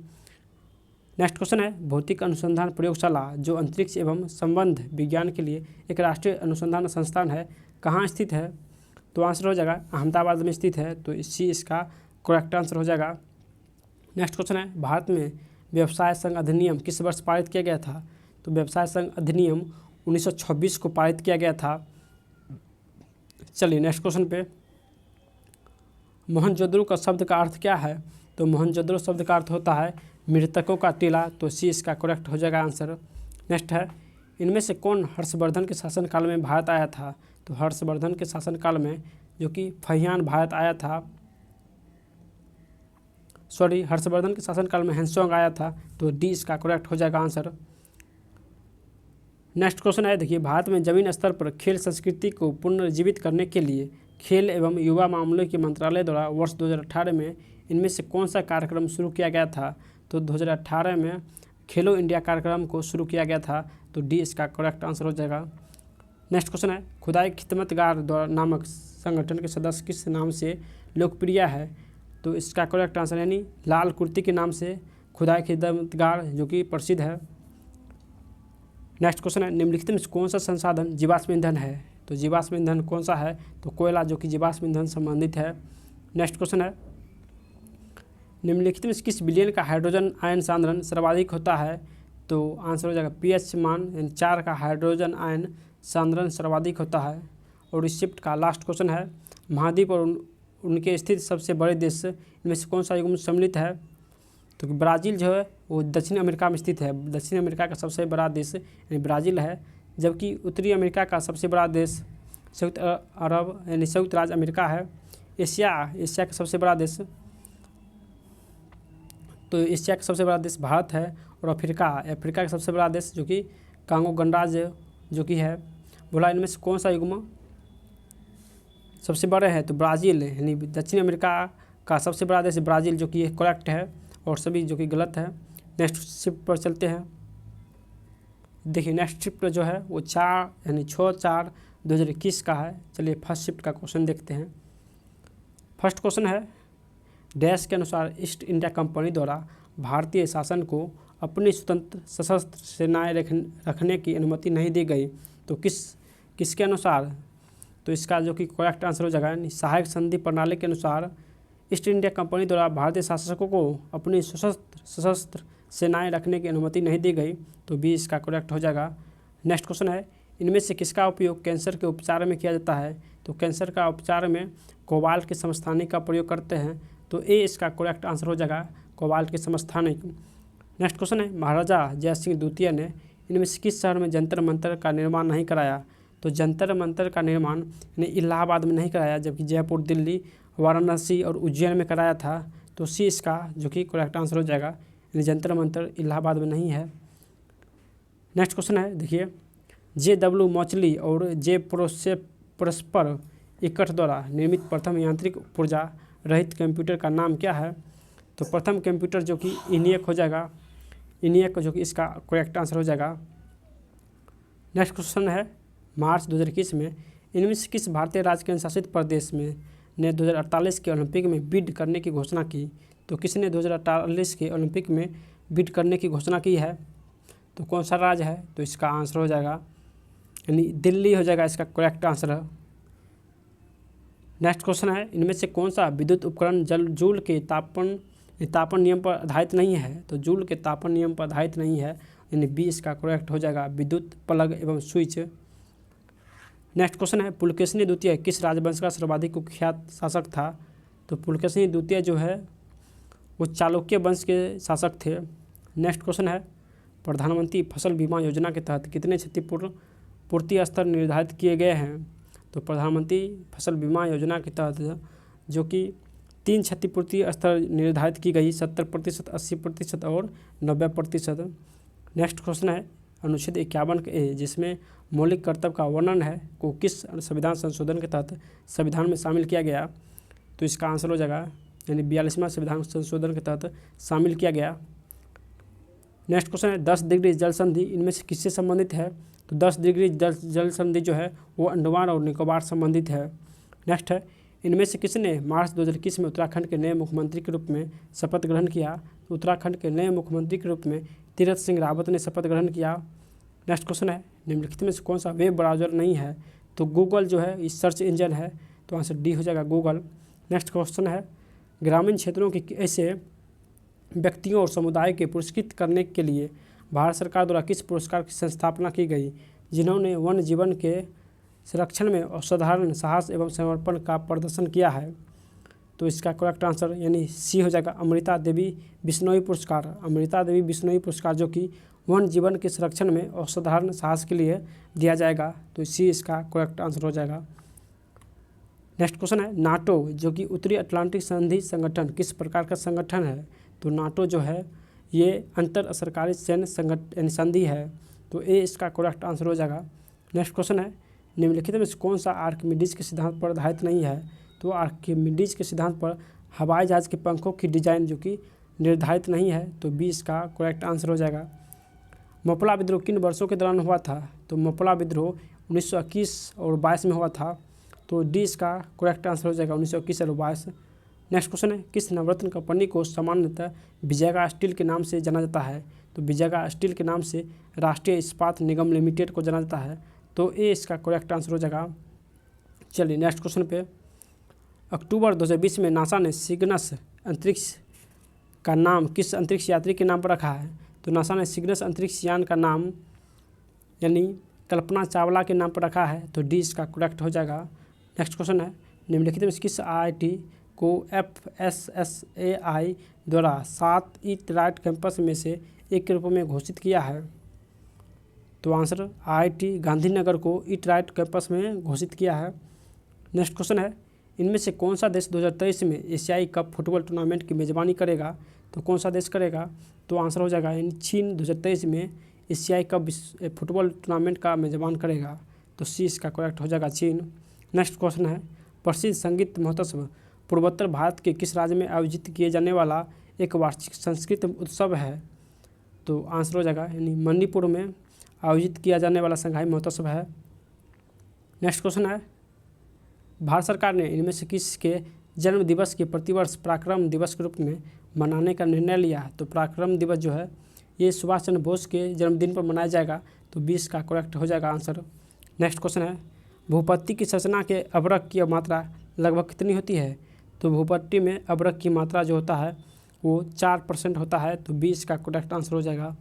[SPEAKER 1] नेक्स्ट क्वेश्चन है, भौतिक अनुसंधान प्रयोगशाला जो अंतरिक्ष एवं संबंध विज्ञान के लिए एक राष्ट्रीय अनुसंधान संस्थान है, कहाँ स्थित है। तो आंसर हो जाएगा अहमदाबाद में स्थित है। तो इसी इसका करेक्ट आंसर हो जाएगा। नेक्स्ट क्वेश्चन है, भारत में व्यवसाय संघ अधिनियम किस वर्ष पारित किया गया था। तो व्यवसाय संघ अधिनियम 1926 को पारित किया गया था। चलिए नेक्स्ट क्वेश्चन पे, मोहनजोदड़ो का शब्द का अर्थ क्या है। तो मोहनजोदड़ो शब्द का अर्थ होता है मृतकों का टीला। तो सी इसका करेक्ट हो जाएगा आंसर। नेक्स्ट है, इनमें से कौन हर्षवर्धन के शासनकाल में भारत आया था। तो हर्षवर्धन के शासनकाल में जो कि फहियान भारत आया था, हर्षवर्धन के शासनकाल में हैंसोंग आया था। तो डी इसका करेक्ट हो जाएगा आंसर। नेक्स्ट क्वेश्चन है, देखिए भारत में जमीन स्तर पर खेल संस्कृति को पुनर्जीवित करने के लिए खेल एवं युवा मामलों के मंत्रालय द्वारा वर्ष 2018 में इनमें से कौन सा कार्यक्रम शुरू किया गया था। तो 2018 में खेलो इंडिया कार्यक्रम को शुरू किया गया था। तो डी इसका करेक्ट आंसर हो जाएगा। नेक्स्ट क्वेश्चन है, खुदाई खिदमतगार द्वारा नामक संगठन के सदस्य किस नाम से लोकप्रिय है। तो इसका करेक्ट आंसर यानी लाल कुर्ती के नाम से खुदाई खिदमतगार जो कि प्रसिद्ध है। नेक्स्ट क्वेश्चन है, निम्नलिखित में कौन सा संसाधन जीवाश्म ईंधन है। तो जीवाश्म ईंधन कौन सा है। तो कोयला जो कि जीवाश्म ईंधन संबंधित है। नेक्स्ट क्वेश्चन है, निम्नलिखित में किस विलयन का हाइड्रोजन आयन सांद्रण सर्वाधिक होता है। तो आंसर हो जाएगा पीएच मान यानी 4 का हाइड्रोजन आयन सांद्रण सर्वाधिक होता है। और इस शिफ्ट का लास्ट क्वेश्चन है, महाद्वीप और उनके स्थित सबसे बड़े देश इनमें से कौन सा युग्म सम्मिलित है। तो ब्राज़ील जो है वो दक्षिण अमेरिका में स्थित है। दक्षिण अमेरिका का सबसे बड़ा देश यानी ब्राज़ील है, जबकि उत्तरी अमेरिका का सबसे बड़ा देश संयुक्त अरब यानी संयुक्त राज्य अमेरिका है। एशिया का सबसे बड़ा देश, तो एशिया का सबसे बड़ा देश भारत है। और अफ्रीका का सबसे बड़ा देश जो कि कांगो गणराज्य जो कि है। बोला इनमें से कौन सा युग्म सबसे बड़े है। तो ब्राज़ील यानी दक्षिण अमेरिका का सबसे बड़ा देश ब्राज़ील जो कि करेक्ट है और सभी जो कि गलत है। नेक्स्ट शिफ्ट पर चलते हैं। देखिए नेक्स्ट शिफ्ट जो है वो 6/4/2021 का है। चलिए फर्स्ट शिफ्ट का क्वेश्चन देखते हैं। फर्स्ट क्वेश्चन है, डैश के अनुसार ईस्ट इंडिया कंपनी द्वारा भारतीय शासन को अपनी स्वतंत्र सशस्त्र सेनाएं रखने की अनुमति नहीं दी गई। तो किसके अनुसार। तो इसका जो कि करेक्ट आंसर हो जाएगा सहायक संधि प्रणाली के अनुसार ईस्ट इंडिया कंपनी द्वारा भारतीय शासकों को अपनी सशस्त्र सेनाएं रखने की अनुमति नहीं दी गई। तो बी इसका करेक्ट हो जाएगा। नेक्स्ट क्वेश्चन है, इनमें से किसका उपयोग कैंसर के उपचार में किया जाता है। तो कैंसर का उपचार में कोबाल्ट के समस्थानिक का प्रयोग करते हैं। तो ए इसका करेक्ट आंसर हो जाएगा कोबाल्ट के समस्थानिक। नेक्स्ट क्वेश्चन है, महाराजा जय सिंह द्वितीय ने इनमें से किस शहर में जंतर मंतर का निर्माण नहीं कराया। तो जंतर मंतर का निर्माण यानी इलाहाबाद में नहीं कराया, जबकि जयपुर, दिल्ली, वाराणसी और उज्जैन में कराया था। तो सी इसका जो कि करेक्ट आंसर हो जाएगा यानी जंतर मंतर इलाहाबाद में नहीं है। नेक्स्ट क्वेश्चन है, देखिए JW मौचली और जे परस्पर इकट्ठ द्वारा निर्मित प्रथम यांत्रिक पुर्जा रहित कंप्यूटर का नाम क्या है। तो प्रथम कंप्यूटर जो कि ENIAC हो जाएगा, ENIAC जो कि इसका करेक्ट आंसर हो जाएगा। नेक्स्ट क्वेश्चन है, मार्च 2021 में इनमें से किस भारतीय राज्य केंद्र शासित प्रदेश में ने 2048 के ओलंपिक में बिड करने की घोषणा की। तो किसने 2048 के ओलंपिक में बिड करने की घोषणा की है। तो कौन सा राज्य है। तो इसका आंसर हो जाएगा यानी दिल्ली हो जाएगा इसका करेक्ट आंसर है। नेक्स्ट क्वेश्चन है, इनमें से कौन सा विद्युत उपकरण जूल के तापन नियम पर आधारित नहीं है। तो जूल के तापन नियम पर आधारित नहीं है यानी बी इसका करेक्ट हो जाएगा विद्युत प्लग एवं स्विच। नेक्स्ट क्वेश्चन है, पुलकेशिनी द्वितीय किस राजवंश का सर्वाधिक कुख्यात शासक था। तो पुलकेशिनी द्वितीय जो है वो चालुक्य वंश के शासक थे। नेक्स्ट क्वेश्चन है, प्रधानमंत्री फसल बीमा योजना के तहत कितने क्षतिपूर्ति स्तर निर्धारित किए गए हैं? तो प्रधानमंत्री फसल बीमा योजना के तहत जो कि 3 क्षतिपूर्ति स्तर निर्धारित की गई, 70%, 80% और 90%। नेक्स्ट क्वेश्चन है, अनुच्छेद 51A जिसमें मौलिक कर्तव्य का वर्णन है को किस संविधान संशोधन के तहत संविधान में शामिल किया गया? तो इसका आंसर हो जाएगा यानी 42वां संविधान संशोधन के तहत शामिल किया गया। नेक्स्ट क्वेश्चन है, 10 डिग्री जल संधि इनमें से किससे संबंधित है? तो 10 डिग्री जल संधि जो है वो अंडमान और निकोबार संबंधित है। नेक्स्ट है, इनमें से किसने मार्च 2021 में उत्तराखंड के नए मुख्यमंत्री के रूप में शपथ ग्रहण किया? तो उत्तराखंड के नए मुख्यमंत्री के रूप में तीरथ सिंह रावत ने शपथ ग्रहण किया। नेक्स्ट क्वेश्चन है, निम्नलिखित में से कौन सा वेब ब्राउज़र नहीं है? तो गूगल जो है इस सर्च इंजन है, तो आंसर डी हो जाएगा गूगल। नेक्स्ट क्वेश्चन है, ग्रामीण क्षेत्रों के ऐसे व्यक्तियों और समुदाय के पुरस्कृत करने के लिए भारत सरकार द्वारा किस पुरस्कार की संस्थापना की गई जिन्होंने वन्य जीवन के संरक्षण में असाधारण साहस एवं समर्पण का प्रदर्शन किया है? तो इसका करेक्ट आंसर यानी सी हो जाएगा अमृता देवी बिश्नोई पुरस्कार। अमृता देवी बिश्नोई पुरस्कार जो कि वन्य जीवन के संरक्षण में असाधारण साहस के लिए दिया जाएगा, तो सी इसका करेक्ट आंसर हो जाएगा। नेक्स्ट क्वेश्चन है, नाटो जो कि उत्तरी अटलांटिक संधि संगठन किस प्रकार का संगठन है? तो नाटो जो है ये अंतर सरकारी सैन्य संधि है, तो ए इसका करेक्ट आंसर हो जाएगा। नेक्स्ट क्वेश्चन है, निम्नलिखित में से कौन सा आर्किमिडीज के सिद्धांत पर आधारित नहीं है? तो आर्किमिडीज के सिद्धांत पर हवाई जहाज़ के पंखों की डिजाइन जो कि निर्धारित नहीं है, तो बी इसका करेक्ट आंसर हो जाएगा। मोपला विद्रोह किन वर्षों के दौरान हुआ था? तो मोपला विद्रोह 1921 और 22 में हुआ था, तो डी इसका करेक्ट आंसर हो जाएगा 1921 और 22। नेक्स्ट क्वेश्चन है, किस नवरत्न कंपनी को सामान्यतः विजयगा स्टील के नाम से जाना जाता है? तो विजयगा स्टील के नाम से राष्ट्रीय इस्पात निगम लिमिटेड को जाना जाता है, तो ए इसका करेक्ट आंसर हो जाएगा। चलिए नेक्स्ट क्वेश्चन पे, अक्टूबर 2020 में नासा ने सिग्नस अंतरिक्ष का नाम किस अंतरिक्ष यात्री के नाम पर रखा है? तो नासा ने सिग्नस अंतरिक्ष यान का नाम यानी कल्पना चावला के नाम पर रखा है, तो डी इसका करेक्ट हो जाएगा। नेक्स्ट क्वेश्चन है, निम्नलिखित में किस IIT को FSSAI द्वारा 7 ईट राइट कैंपस में से एक के रूप में घोषित किया है? तो आंसर IIT गांधीनगर को ईट राइट कैंपस में घोषित किया है। नेक्स्ट क्वेश्चन है, इनमें से कौन सा देश 2023 में एशियाई कप फुटबॉल टूर्नामेंट की मेज़बानी करेगा? तो कौन सा देश करेगा? तो आंसर हो जाएगा यानी चीन 2023 में एशियाई कप फुटबॉल टूर्नामेंट का मेज़बान करेगा, तो सी इसका करेक्ट हो जाएगा चीन। नेक्स्ट क्वेश्चन है, प्रसिद्ध संगीत महोत्सव पूर्वोत्तर भारत के किस राज्य में आयोजित किए जाने वाला एक वार्षिक संस्कृत उत्सव है? तो आंसर हो जाएगा यानी मणिपुर में आयोजित किया जाने वाला संघाई महोत्सव है। नेक्स्ट क्वेश्चन है, भारत सरकार ने इनमें से किसके जन्म दिवस के प्रतिवर्ष पराक्रम दिवस के रूप में मनाने का निर्णय लिया? तो पराक्रम दिवस जो है ये सुभाष चंद्र बोस के जन्मदिन पर मनाया जाएगा, तो 20 का करेक्ट हो जाएगा आंसर। नेक्स्ट क्वेश्चन है, भूपत्ती की संरचना के अवरक की मात्रा लगभग कितनी होती है? तो भूपट्टी में अवरक की मात्रा जो होता है वो 4% होता है, तो 20 का करेक्ट आंसर हो जाएगा।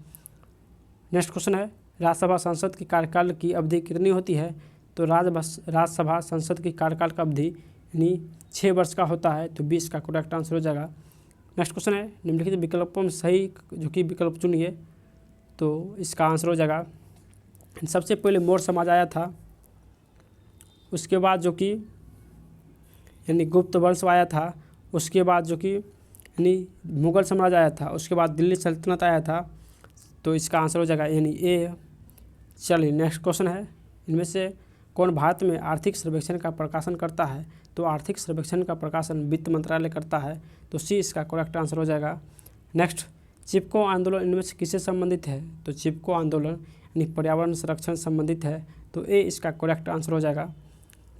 [SPEAKER 1] नेक्स्ट क्वेश्चन है, राज्यसभा सांसद की कार्यकाल की अवधि कितनी होती है? तो राज्यसभा सांसद की कार्यकाल का अवधि यानी 6 वर्ष का होता है, तो 20 का करेक्ट आंसर हो जाएगा। नेक्स्ट क्वेश्चन है, निम्नलिखित विकल्पों में सही जो कि विकल्प चुनिए, तो इसका आंसर हो जाएगा सबसे पहले मौर्य समाज आया था, उसके बाद जो कि यानी गुप्त वंश आया था, उसके बाद जो कि यानी मुगल साम्राज्य आया था, उसके बाद दिल्ली सल्तनत आया था, तो इसका आंसर हो जाएगा यानी ए। चलिए नेक्स्ट क्वेश्चन है, इनमें से कौन भारत में आर्थिक सर्वेक्षण का प्रकाशन करता है? तो आर्थिक सर्वेक्षण का प्रकाशन वित्त मंत्रालय करता है, तो सी इसका करेक्ट आंसर हो जाएगा। नेक्स्ट, चिपको आंदोलन इनमें से किससे संबंधित है? तो चिपको आंदोलन यानी पर्यावरण संरक्षण संबंधित है, तो ए इसका करेक्ट आंसर हो जाएगा।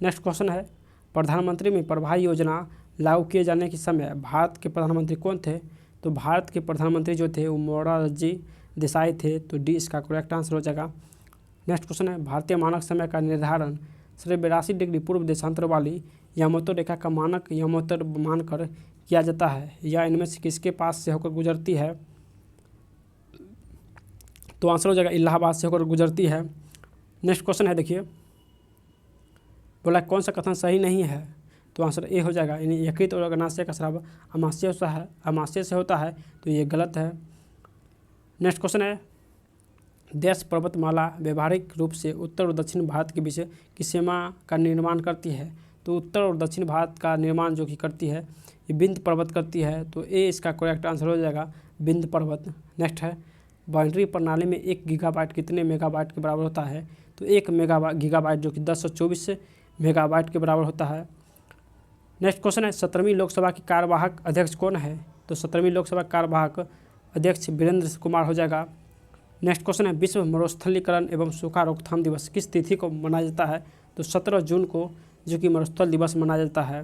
[SPEAKER 1] नेक्स्ट क्वेश्चन है, प्रधानमंत्री में प्रभारी योजना लागू किए जाने के समय भारत के प्रधानमंत्री कौन थे? तो भारत के प्रधानमंत्री जो थे वो मोरारजी देसाई थे, तो डी इसका करेक्ट आंसर हो जाएगा। नेक्स्ट क्वेश्चन है, भारतीय मानक समय का निर्धारण 82 डिग्री पूर्व देशांतर वाली यामातो रेखा का मानक यामोत्तर मानकर किया जाता है, या इनमें से किसके पास से होकर गुजरती है? तो आंसर हो जाएगा इलाहाबाद से होकर गुजरती है। नेक्स्ट क्वेश्चन है, देखिए बोला कौन सा कथन सही नहीं है? तो आंसर ए हो जाएगा यानी यकृत और अग्नाशय का स्राव अमाशय से होता है, तो ये गलत है। नेक्स्ट क्वेश्चन है, देश पर्वतमाला व्यवहारिक रूप से उत्तर और दक्षिण भारत के बीच की सीमा का निर्माण करती है। तो उत्तर और दक्षिण भारत का निर्माण जो कि करती है ये विंध्य पर्वत करती है। तो ए इसका करेक्ट आंसर हो जाएगा, विंध्य पर्वत। नेक्स्ट है, बाइनरी प्रणाली में 1 गीगाबाइट कितने मेगाबाइट के बराबर होता है। तो 1 गीगाबाइट जो कि 1024 मेगाबाइट के बराबर होता है। नेक्स्ट क्वेश्चन है, 17वीं लोकसभा की कार्यवाहक अध्यक्ष कौन है। तो 17वीं लोकसभा कार्यवाहक अध्यक्ष वीरेंद्र कुमार हो जाएगा। नेक्स्ट क्वेश्चन है, विश्व मरुस्थलीकरण एवं सूखा रोकथाम दिवस किस तिथि को मनाया जाता है। तो 17 जून को जो कि मरुस्थल दिवस मनाया जाता है।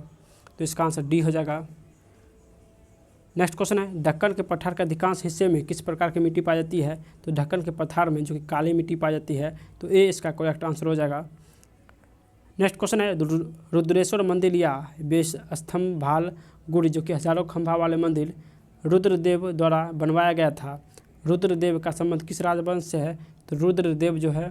[SPEAKER 1] तो इसका आंसर डी हो जाएगा। नेक्स्ट क्वेश्चन है, दक्कन के पठार के अधिकांश हिस्से में किस प्रकार की मिट्टी पाई जाती है। तो दक्कन के पठार में जो कि काली मिट्टी पाई जाती है। तो ए इसका करेक्ट आंसर हो जाएगा। नेक्स्ट क्वेश्चन है, रुद्रेश्वर मंदिर या बेस स्तंभाल गुड़ी जो कि हजारों खंभा वाले मंदिर रुद्रदेव द्वारा बनवाया गया था। रुद्रदेव का संबंध किस राजवंश से है। तो रुद्रदेव जो है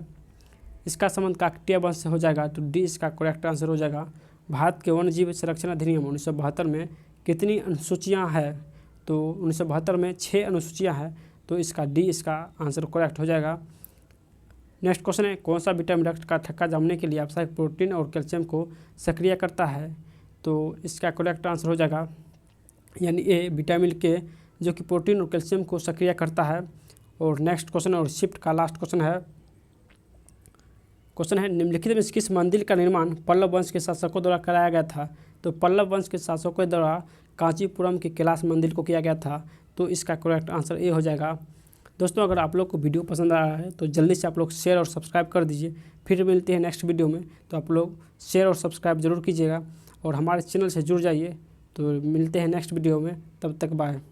[SPEAKER 1] इसका संबंध काकतीय वंश से हो जाएगा। तो डी इसका करेक्ट आंसर हो जाएगा। भारत के वन्यजीव संरक्षण अधिनियम 1972 में कितनी अनुसूचियाँ हैं। तो 1972 में 6 अनुसूचियाँ हैं। तो इसका डी इसका आंसर करेक्ट हो जाएगा। नेक्स्ट क्वेश्चन है, कौन सा विटामिन रक्त का थक्का जमने के लिए आवश्यक प्रोटीन और कैल्शियम को सक्रिय करता है। तो इसका करेक्ट आंसर हो जाएगा यानी ए विटामिन के जो कि प्रोटीन और कैल्शियम को सक्रिय करता है। और नेक्स्ट क्वेश्चन और शिफ्ट का लास्ट क्वेश्चन है निम्नलिखित में किस मंदिर का निर्माण पल्लव वंश के शासकों द्वारा कराया गया था। तो पल्लव वंश के शासकों द्वारा कांचीपुरम के कैलाश मंदिर को किया गया था। तो इसका करेक्ट आंसर ए हो जाएगा। दोस्तों अगर आप लोग को वीडियो पसंद आ रहा है तो जल्दी से आप लोग शेयर और सब्सक्राइब कर दीजिए। फिर मिलते हैं नेक्स्ट वीडियो में। तो आप लोग शेयर और सब्सक्राइब जरूर कीजिएगा और हमारे चैनल से जुड़ जाइए। तो मिलते हैं नेक्स्ट वीडियो में, तब तक बाय।